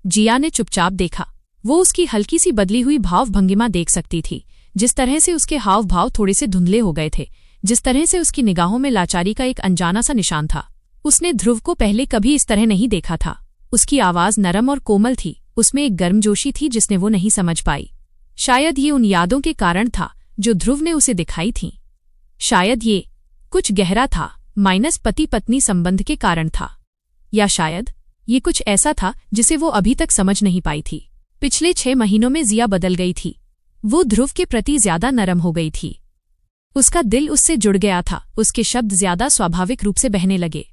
Speaker 1: जिया ने चुपचाप देखा। वो उसकी हल्की सी बदली हुई भाव भंगिमा देख सकती थी, जिस तरह से उसके हाव भाव थोड़े से धुंधले हो गए थे, जिस तरह से उसकी निगाहों में लाचारी का एक अनजाना सा निशान था। उसने ध्रुव को पहले कभी इस तरह नहीं देखा था। उसकी आवाज नरम और कोमल थी, उसमें एक गर्मजोशी थी जिसने वो नहीं समझ पाई। शायद ये उन यादों के कारण था जो ध्रुव ने उसे दिखाई थीं। शायद ये कुछ गहरा था माइनस पति पत्नी संबंध के कारण था, या शायद ये कुछ ऐसा था जिसे वो अभी तक समझ नहीं पाई थी। पिछले 6 महीनों में जिया बदल गई थी। वो ध्रुव के प्रति ज्यादा नरम हो गई थी। उसका दिल उससे जुड़ गया था, उसके शब्द ज्यादा स्वाभाविक रूप से बहने लगे।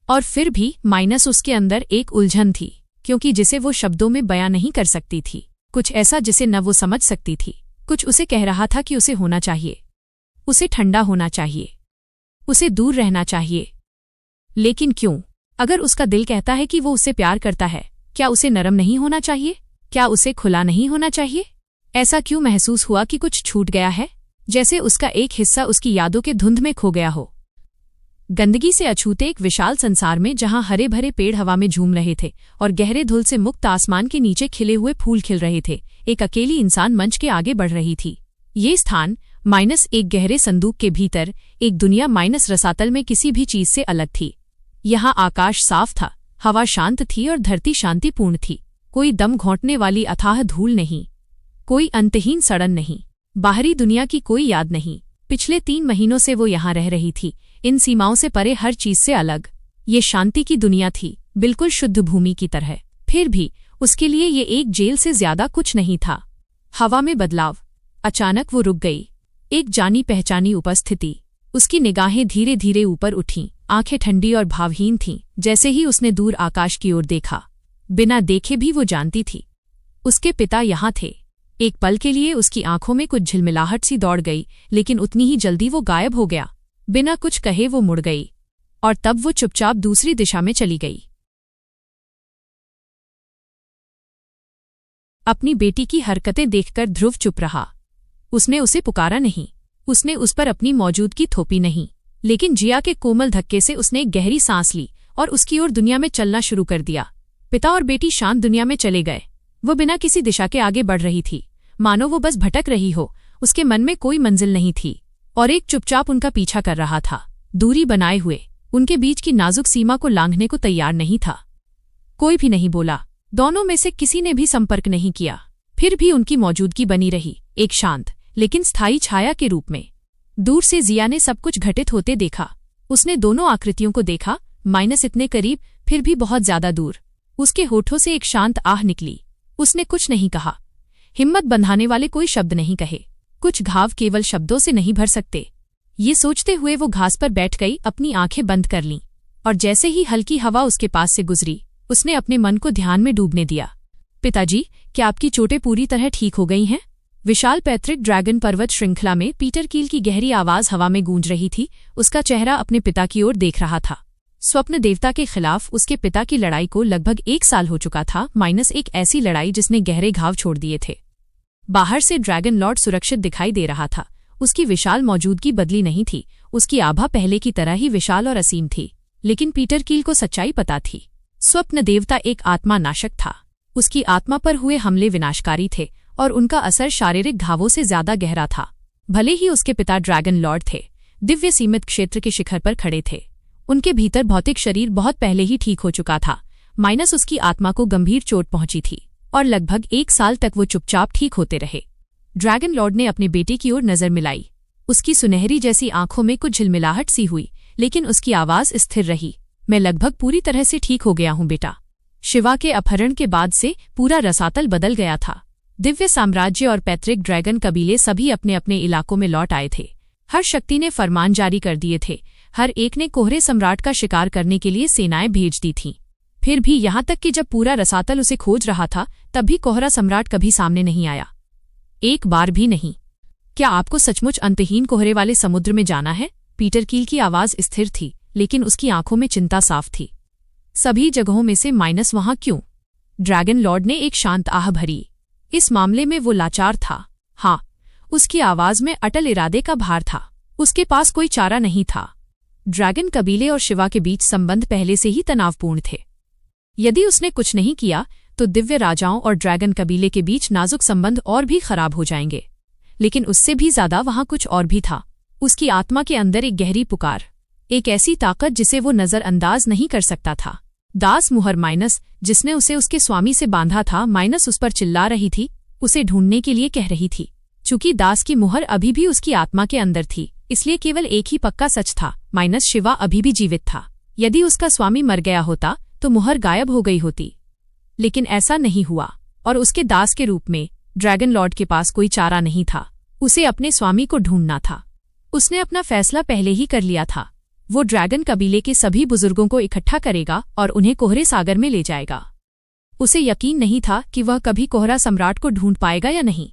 Speaker 1: और फिर भी माइनस उसके अंदर एक उलझन थी, क्योंकि जिसे वो शब्दों में बयां नहीं कर सकती थी। कुछ ऐसा जिसे न वो समझ सकती थी। कुछ उसे कह रहा था कि उसे होना चाहिए, उसे ठंडा होना चाहिए, उसे दूर रहना चाहिए। लेकिन क्यों? अगर उसका दिल कहता है कि वो उससे प्यार करता है, क्या उसे नरम नहीं होना चाहिए? क्या उसे खुला नहीं होना चाहिए? ऐसा क्यों महसूस हुआ कि कुछ छूट गया है, जैसे उसका एक हिस्सा उसकी यादों के धुंध में खो गया हो। गंदगी से अछूते एक विशाल संसार में जहां हरे भरे पेड़ हवा में झूम रहे थे और गहरे धुल से मुक्त आसमान के नीचे खिले हुए फूल खिल रहे थे, एक अकेली इंसान मंच के आगे बढ़ रही थी। ये स्थान माइनस एक गहरे संदूक के भीतर, एक दुनिया माइनस रसातल में किसी भी चीज से अलग थी। यहाँ आकाश साफ था, हवा शांत थी और धरती शांतिपूर्ण थी। कोई दम घोंटने वाली अथाह धूल नहीं, कोई अंतहीन सड़न नहीं, बाहरी दुनिया की कोई याद नहीं। पिछले 3 महीनों से वो यहाँ रह रही थी, इन सीमाओं से परे, हर चीज से अलग। ये शांति की दुनिया थी, बिल्कुल शुद्ध भूमि की तरह। फिर भी उसके लिए ये एक जेल से ज्यादा कुछ नहीं था। हवा में बदलाव। अचानक वो रुक गई। एक जानी पहचानी उपस्थिति। उसकी निगाहें धीरे धीरे ऊपर उठीं, आंखें ठंडी और भावहीन थीं। जैसे ही उसने दूर आकाश की ओर देखा, बिना देखे भी वो जानती थी उसके पिता यहाँ थे। एक पल के लिए उसकी आंखों में कुछ झिलमिलाहट सी दौड़ गई, लेकिन उतनी ही जल्दी वो गायब हो गया। बिना कुछ कहे वो मुड़ गई, और तब वो चुपचाप दूसरी दिशा में चली गई। अपनी बेटी की हरकतें देखकर ध्रुव चुप रहा। उसने उसे पुकारा नहीं, उसने उस पर अपनी मौजूदगी थोपी नहीं, लेकिन जिया के कोमल धक्के से उसने एक गहरी सांस ली और उसकी ओर दुनिया में चलना शुरू कर दिया। पिता और बेटी शांत दुनिया में चले गए। वो बिना किसी दिशा के आगे बढ़ रही थी, मानो वो बस भटक रही हो। उसके मन में कोई मंजिल नहीं थी, और एक चुपचाप उनका पीछा कर रहा था, दूरी बनाए हुए, उनके बीच की नाजुक सीमा को लांघने को तैयार नहीं था। कोई भी नहीं बोला, दोनों में से किसी ने भी संपर्क नहीं किया। फिर भी उनकी मौजूदगी बनी रही, एक शांत लेकिन स्थायी छाया के रूप में। दूर से जिया ने सब कुछ घटित होते देखा। उसने दोनों आकृतियों को देखा, माइनस इतने करीब, फिर भी बहुत ज्यादा दूर। उसके होठों से एक शांत आह निकली। उसने कुछ नहीं कहा, हिम्मत बंधाने वाले कोई शब्द नहीं कहे। कुछ घाव केवल शब्दों से नहीं भर सकते। ये सोचते हुए वो घास पर बैठ गई, अपनी आंखें बंद कर लीं, और जैसे ही हल्की हवा उसके पास से गुजरी, उसने अपने मन को ध्यान में डूबने दिया। पिताजी, क्या आपकी चोटें पूरी तरह ठीक हो गई हैं? विशाल पैतृक ड्रैगन पर्वत श्रृंखला में पीटर कील की गहरी आवाज हवा में गूंज रही थी। उसका चेहरा अपने पिता की ओर देख रहा था। स्वप्न देवता के खिलाफ उसके पिता की लड़ाई को लगभग 1 साल हो चुका था, माइनस एक ऐसी लड़ाई जिसने गहरे घाव छोड़ दिए थे। बाहर से ड्रैगन लॉर्ड सुरक्षित दिखाई दे रहा था। उसकी विशाल मौजूदगी बदली नहीं थी, उसकी आभा पहले की तरह ही विशाल और असीम थी। लेकिन पीटर कील को सच्चाई पता थी। स्वप्न देवता एक आत्मा नाशक था। उसकी आत्मा पर हुए हमले विनाशकारी थे, और उनका असर शारीरिक घावों से ज्यादा गहरा था। भले ही उसके पिता ड्रैगन लॉर्ड थे, दिव्य सीमित क्षेत्र के शिखर पर खड़े थे, उनके भीतर भौतिक शरीर बहुत पहले ही ठीक हो चुका था, माइनस उसकी आत्मा को गंभीर चोट पहुंची थी और लगभग 1 साल तक वो चुपचाप ठीक होते रहे। ड्रैगन लॉर्ड ने अपने बेटे की ओर नजर मिलाई। उसकी सुनहरी जैसी आंखों में कुछ झिलमिलाहट सी हुई, लेकिन उसकी आवाज स्थिर रही। मैं लगभग पूरी तरह से ठीक हो गया हूं बेटा। शिवा के अपहरण के बाद से पूरा रसातल बदल गया था। दिव्य साम्राज्य और पैतृक ड्रैगन कबीले सभी अपने अपने इलाकों में लौट आए थे। हर शक्ति ने फरमान जारी कर दिए थे। हर एक ने कोहरे सम्राट का शिकार करने के लिए सेनाएं भेज दी थीं। फिर भी यहाँ तक कि जब पूरा रसातल उसे खोज रहा था, तब भी कोहरा सम्राट कभी सामने नहीं आया, एक बार भी नहीं। क्या आपको सचमुच अंतहीन कोहरे वाले समुद्र में जाना है? पीटर कील की आवाज स्थिर थी, लेकिन उसकी आंखों में चिंता साफ थी। सभी जगहों में से माइनस वहां क्यों? ड्रैगन लॉर्ड ने एक शांत आह भरी। इस मामले में वो लाचार था। हाँ, उसकी आवाज में अटल इरादे का भार था। उसके पास कोई चारा नहीं था। ड्रैगन कबीले और शिवा के बीच संबंध पहले से ही तनावपूर्ण थे। यदि उसने कुछ नहीं किया तो दिव्य राजाओं और ड्रैगन कबीले के बीच नाजुक संबंध और भी खराब हो जाएंगे। लेकिन उससे भी ज्यादा वहां कुछ और भी था। उसकी आत्मा के अंदर एक गहरी पुकार, एक ऐसी ताकत जिसे वो नजरअंदाज नहीं कर सकता था। दास मुहर माइनस, जिसने उसे उसके स्वामी से बांधा था, माइनस उस पर चिल्ला रही थी, उसे ढूंढने के लिए कह रही थी। चूंकि दास की मुहर अभी भी उसकी आत्मा के अंदर थी, इसलिए केवल एक ही पक्का सच था, माइनस शिवा अभी भी जीवित था। यदि उसका स्वामी मर गया होता तो मुहर गायब हो गई होती, लेकिन ऐसा नहीं हुआ और उसके दास के रूप में ड्रैगन लॉर्ड के पास कोई चारा नहीं था। उसे अपने स्वामी को ढूंढना था। उसने अपना फैसला पहले ही कर लिया था। वो ड्रैगन कबीले के सभी बुजुर्गों को इकट्ठा करेगा और उन्हें कोहरे सागर में ले जाएगा। उसे यकीन नहीं था कि वह कभी कोहरा सम्राट को ढूंढ पाएगा या नहीं।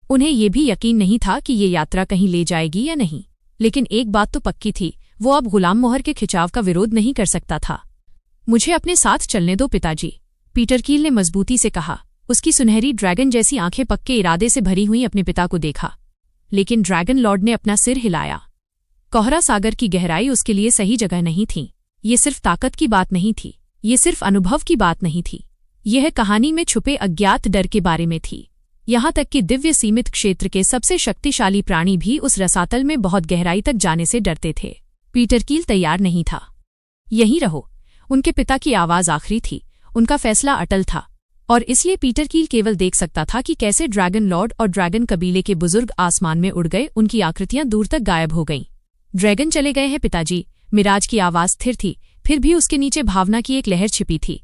Speaker 1: उन्हें ये भी यकीन नहीं था कि ये यात्रा कहीं ले जाएगी या नहीं। लेकिन एक बात तो पक्की थी, वो अब गुलाम मोहर के खिंचाव का विरोध नहीं कर सकता था। मुझे अपने साथ चलने दो पिताजी, पीटर कील ने मजबूती से कहा। उसकी सुनहरी ड्रैगन जैसी आंखें पक्के इरादे से भरी हुई अपने पिता को देखा, लेकिन ड्रैगन लॉर्ड ने अपना सिर हिलाया। कोहरा सागर की गहराई उसके लिए सही जगह नहीं थी। ये सिर्फ ताकत की बात नहीं थी, ये सिर्फ अनुभव की बात नहीं थी। यह कहानी में छुपे अज्ञात डर के बारे में थी। यहाँ तक कि दिव्य सीमित क्षेत्र के सबसे शक्तिशाली प्राणी भी उस रसातल में बहुत गहराई तक जाने से डरते थे। पीटर कील तैयार नहीं था। यहीं रहो, उनके पिता की आवाज आखिरी थी। उनका फैसला अटल था और इसलिए पीटर कील केवल देख सकता था कि कैसे ड्रैगन लॉर्ड और ड्रैगन कबीले के बुजुर्ग आसमान में उड़ गए। उनकी आकृतियां दूर तक गायब हो गईं। ड्रैगन चले गए हैं पिताजी, मिराज की आवाज स्थिर थी, फिर भी उसके नीचे भावना की एक लहर छिपी थी।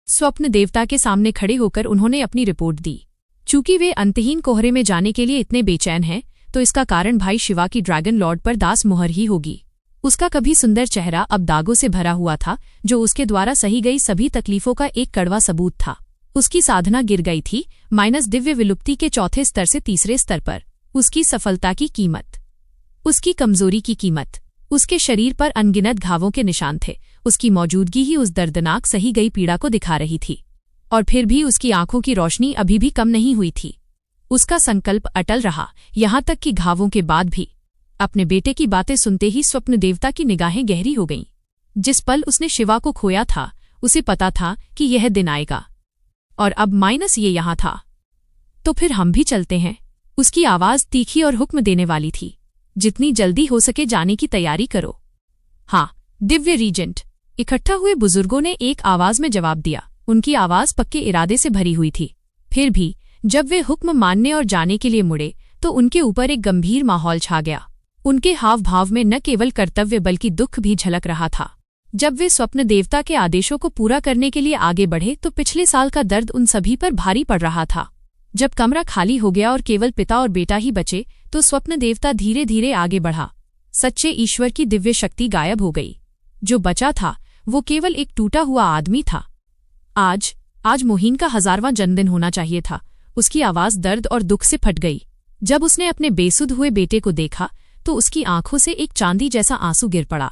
Speaker 1: स्वप्न देवता के सामने खड़े होकर उन्होंने अपनी रिपोर्ट दी। चूंकि वे अंतहीन कोहरे में जाने के लिए इतने बेचैन हैं, तो इसका कारण भाई शिवा की ड्रैगन लॉर्ड पर दास मुहर ही होगी। उसका कभी सुंदर चेहरा अब दागों से भरा हुआ था, जो उसके द्वारा सही गई सभी तकलीफों का एक कड़वा सबूत था। उसकी साधना गिर गई थी, माइनस दिव्य विलुप्ति के चौथे स्तर से तीसरे स्तर पर। उसकी सफलता की कीमत, उसकी कमजोरी की कीमत, उसके शरीर पर अनगिनत घावों के निशान थे। उसकी मौजूदगी ही उस दर्दनाक सही गई पीड़ा को दिखा रही थी। और फिर भी उसकी आंखों की रोशनी अभी भी कम नहीं हुई थी। उसका संकल्प अटल रहा, यहाँ तक कि घावों के बाद भी। अपने बेटे की बातें सुनते ही स्वप्न देवता की निगाहें गहरी हो गईं। जिस पल उसने शिवा को खोया था, उसे पता था कि यह दिन आएगा, और अब माइनस ये यहाँ था। तो फिर हम भी चलते हैं। उसकी आवाज तीखी और हुक्म देने वाली थी। जितनी जल्दी हो सके जाने की तैयारी करो। हाँ, दिव्य रीजेंट। इकट्ठा हुए बुजुर्गों ने एक आवाज में जवाब दिया। उनकी आवाज पक्के इरादे से भरी हुई थी। फिर भी जब वे हुक्म मानने और जाने के लिए मुड़े, तो उनके ऊपर एक गंभीर माहौल छा गया। उनके हाव भाव में न केवल कर्तव्य बल्कि दुख भी झलक रहा था। जब वे स्वप्न देवता के आदेशों को पूरा करने के लिए आगे बढ़े, तो पिछले साल का दर्द उन सभी पर भारी पड़ रहा था। जब कमरा खाली हो गया और केवल पिता और बेटा ही बचे, तो स्वप्न देवता धीरे धीरे आगे बढ़ा। सच्चे ईश्वर की दिव्य शक्ति गायब हो गई। जो बचा था वो केवल एक टूटा हुआ आदमी था। आज मोहीन का 1000वां जन्मदिन होना चाहिए था। उसकी आवाज दर्द और दुख से फट गई। जब उसने अपने बेसुध हुए बेटे को देखा, तो उसकी आंखों से एक चांदी जैसा आंसू गिर पड़ा।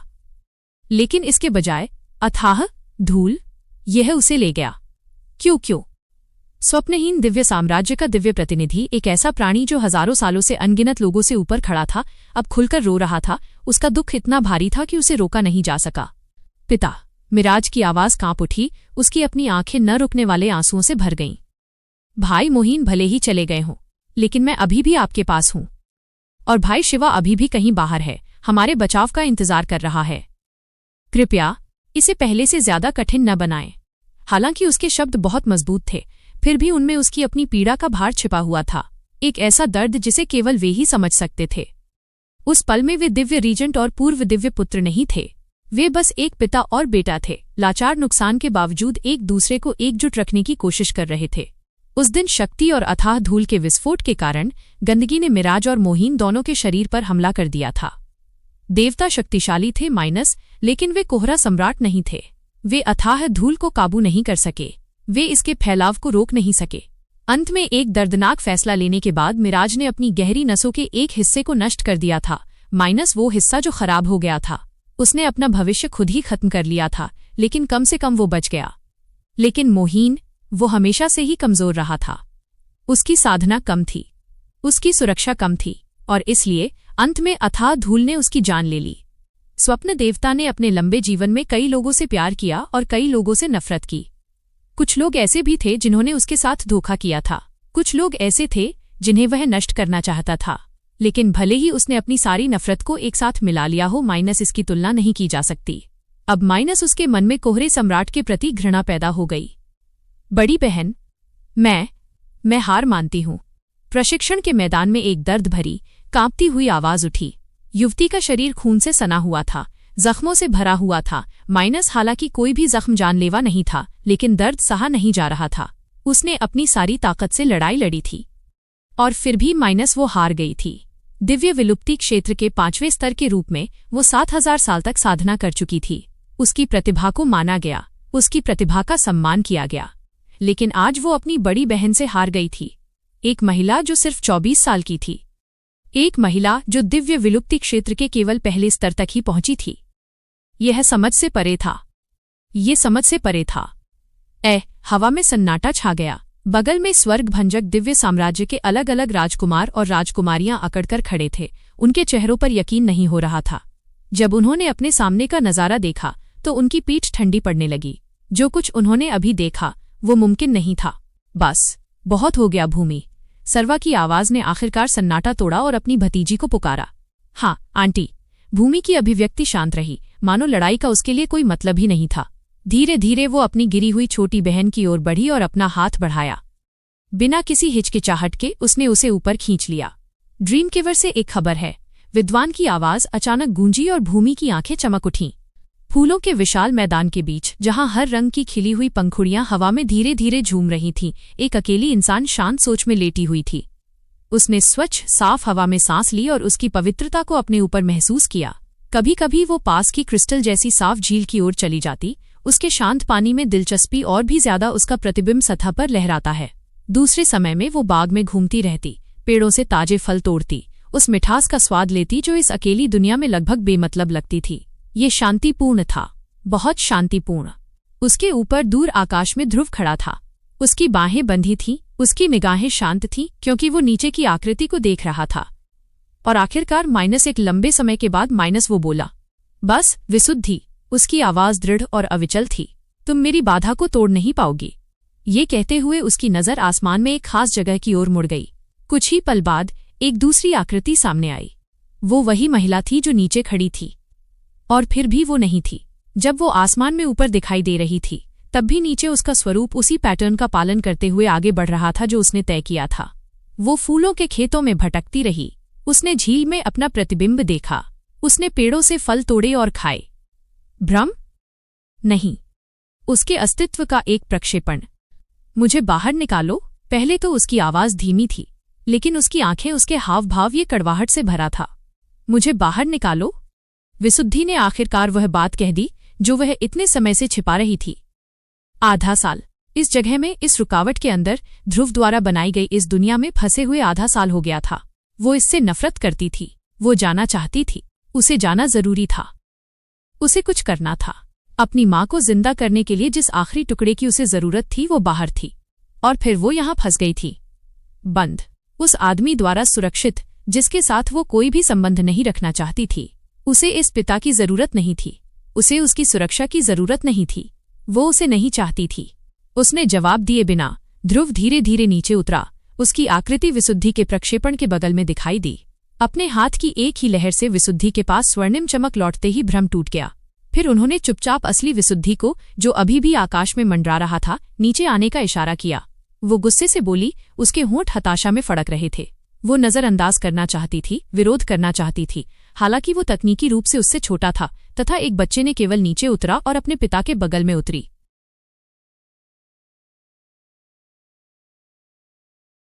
Speaker 1: लेकिन इसके बजाय अथाह धूल, यह उसे ले गया। क्यों? स्वप्नहीन दिव्य साम्राज्य का दिव्य प्रतिनिधि, एक ऐसा प्राणी जो हजारों सालों से अनगिनत लोगों से ऊपर खड़ा था, अब खुलकर रो रहा था। उसका दुख इतना भारी था कि उसे रोका नहीं जा सका। पिता, मिराज की आवाज कांप उठी। उसकी अपनी आंखें न रुकने वाले आंसुओं से भर गईं। भाई मोहीन भले ही चले गए हों, लेकिन मैं अभी भी आपके पास हूं। और भाई शिवा अभी भी कहीं बाहर है, हमारे बचाव का इंतजार कर रहा है। कृपया इसे पहले से ज्यादा कठिन न बनाएं। हालांकि उसके शब्द बहुत मजबूत थे, फिर भी उनमें उसकी अपनी पीड़ा का भार छिपा हुआ था, एक ऐसा दर्द जिसे केवल वे ही समझ सकते थे। उस पल में वे दिव्य रीजेंट और पूर्व दिव्य पुत्र नहीं थे, वे बस एक पिता और बेटा थे, लाचार नुकसान के बावजूद एक दूसरे को एकजुट रखने की कोशिश कर रहे थे। उस दिन शक्ति और अथाह धूल के विस्फोट के कारण गंदगी ने मिराज और मोहीन दोनों के शरीर पर हमला कर दिया था। देवता शक्तिशाली थे लेकिन वे कोहरा सम्राट नहीं थे। वे अथाह धूल को काबू नहीं कर सके, वे इसके फैलाव को रोक नहीं सके। अंत में एक दर्दनाक फैसला लेने के बाद मिराज ने अपनी गहरी नसों के एक हिस्से को नष्ट कर दिया था, वो हिस्सा जो खराब हो गया था। उसने अपना भविष्य खुद ही खत्म कर लिया था, लेकिन कम से कम वो बच गया। लेकिन मोहीन, वो हमेशा से ही कमजोर रहा था। उसकी साधना कम थी, उसकी सुरक्षा कम थी, और इसलिए अंत में अथाह धूल ने उसकी जान ले ली। स्वप्न देवता ने अपने लंबे जीवन में कई लोगों से प्यार किया और कई लोगों से नफरत की। कुछ लोग ऐसे भी थे जिन्होंने उसके साथ धोखा किया था, कुछ लोग ऐसे थे जिन्हें वह नष्ट करना चाहता था। लेकिन भले ही उसने अपनी सारी नफरत को एक साथ मिला लिया हो, इसकी तुलना नहीं की जा सकती। अब उसके मन में कोहरे सम्राट के प्रति घृणा पैदा हो गई। बड़ी बहन, मैं हार मानती हूँ। प्रशिक्षण के मैदान में एक दर्द भरी, कांपती हुई आवाज उठी। युवती का शरीर खून से सना हुआ था, जख्मों से भरा हुआ था। हालांकि कोई भी जख्म जानलेवा नहीं था, लेकिन दर्द सहा नहीं जा रहा था। उसने अपनी सारी ताकत से लड़ाई लड़ी थी, और फिर भी वो हार गई थी। दिव्य विलुप्ति क्षेत्र के 5वें स्तर के रूप में वो 7000 साल तक साधना कर चुकी थी। उसकी प्रतिभा को माना गया, उसकी प्रतिभा का सम्मान किया गया, लेकिन आज वो अपनी बड़ी बहन से हार गई थी। एक महिला जो सिर्फ 24 साल की थी, एक महिला जो दिव्य विलुप्ति क्षेत्र के केवल पहले स्तर तक ही पहुंची थी। यह समझ से परे था, ये समझ से परे था। हवा में सन्नाटा छा गया। बगल में स्वर्ग भंजक दिव्य साम्राज्य के अलग अलग राजकुमार और राजकुमारियां अकड़कर खड़े थे। उनके चेहरों पर यकीन नहीं हो रहा था। जब उन्होंने अपने सामने का नजारा देखा तो उनकी पीठ ठंडी पड़ने लगी। जो कुछ उन्होंने अभी देखा वो मुमकिन नहीं था। बस बहुत हो गया भूमि, सर्वा की आवाज ने आखिरकार सन्नाटा तोड़ा और अपनी भतीजी को पुकारा। हाँ आंटी। भूमि की अभिव्यक्ति शांत रही, मानो लड़ाई का उसके लिए कोई मतलब ही नहीं था। धीरे धीरे वो अपनी गिरी हुई छोटी बहन की ओर बढ़ी और अपना हाथ बढ़ाया। बिना किसी हिचकिचाहट के उसने उसे ऊपर खींच लिया। ड्रीम केवर से एक खबर है, विद्वान की आवाज अचानक गूंजी और भूमि की आंखें चमक उठीं। फूलों के विशाल मैदान के बीच, जहां हर रंग की खिली हुई पंखुड़ियां हवा में धीरे धीरे झूम रही थीं, एक अकेली इंसान शांत सोच में लेटी हुई थी। उसने स्वच्छ साफ हवा में सांस ली और उसकी पवित्रता को अपने ऊपर महसूस किया। कभी कभी वो पास की क्रिस्टल जैसी साफ झील की ओर चली जाती, उसके शांत पानी में दिलचस्पी और भी ज्यादा उसका प्रतिबिंब सतह पर लहराता है। दूसरे समय में वो बाग में घूमती रहती, पेड़ों से ताजे फल तोड़ती, उस मिठास का स्वाद लेती जो इस अकेली दुनिया में लगभग बेमतलब लगती थी। ये शांतिपूर्ण था, बहुत शांतिपूर्ण। उसके ऊपर दूर आकाश में ध्रुव खड़ा था। उसकी बाहें बंधी थीं, उसकी निगाहें शांत थीं, क्योंकि वो नीचे की आकृति को देख रहा था। और आखिरकार एक लंबे समय के बाद वो बोला, बस विशुद्धि। उसकी आवाज दृढ़ और अविचल थी। तुम मेरी बाधा को तोड़ नहीं पाओगी। ये कहते हुए उसकी नजर आसमान में एक खास जगह की ओर मुड़ गई। कुछ ही पल बाद एक दूसरी आकृति सामने आई। वो वही महिला थी जो नीचे खड़ी थी, और फिर भी वो नहीं थी। जब वो आसमान में ऊपर दिखाई दे रही थी, तब भी नीचे उसका स्वरूप उसी पैटर्न का पालन करते हुए आगे बढ़ रहा था जो उसने तय किया था। वो फूलों के खेतों में भटकती रही। उसने झील में अपना प्रतिबिंब देखा। उसने पेड़ों से फल तोड़े और खाए। भ्रम नहीं, उसके अस्तित्व का एक प्रक्षेपण। मुझे बाहर निकालो। पहले तो उसकी आवाज धीमी थी, लेकिन उसकी आंखें, उसके हाव भाव ये कड़वाहट से भरा था। मुझे बाहर निकालो। विशुद्धि ने आखिरकार वह बात कह दी जो वह इतने समय से छिपा रही थी। आधा साल इस जगह में, इस रुकावट के अंदर, ध्रुव द्वारा बनाई गई इस दुनिया में फंसे हुए आधा साल हो गया था। वो इससे नफरत करती थी, वो जाना चाहती थी, उसे जाना जरूरी था, उसे कुछ करना था। अपनी माँ को जिंदा करने के लिए जिस आखिरी टुकड़े की उसे जरूरत थी वो बाहर थी, और फिर वो यहाँ फंस गई थी, बंद, उस आदमी द्वारा सुरक्षित जिसके साथ वो कोई भी संबंध नहीं रखना चाहती थी। उसे इस पिता की जरूरत नहीं थी, उसे उसकी सुरक्षा की जरूरत नहीं थी, वो उसे नहीं चाहती थी। उसने जवाब दिए बिना ध्रुव धीरे धीरे नीचे उतरा। उसकी आकृति विशुद्धि के प्रक्षेपण के बगल में दिखाई दी। अपने हाथ की एक ही लहर से विशुद्धि के पास स्वर्णिम चमक लौटते ही भ्रम टूट गया। फिर उन्होंने चुपचाप असली विशुद्धि को, जो अभी भी आकाश में मंडरा रहा था, नीचे आने का इशारा किया। वो गुस्से से बोली, उसके होंठ हताशा में फड़क रहे थे। वो नजरअंदाज करना चाहती थी, विरोध करना चाहती थी, हालांकि वो तकनीकी रूप से उससे छोटा था, तथा एक बच्चे ने केवल नीचे उतरा और अपने पिता के बगल में उतरी।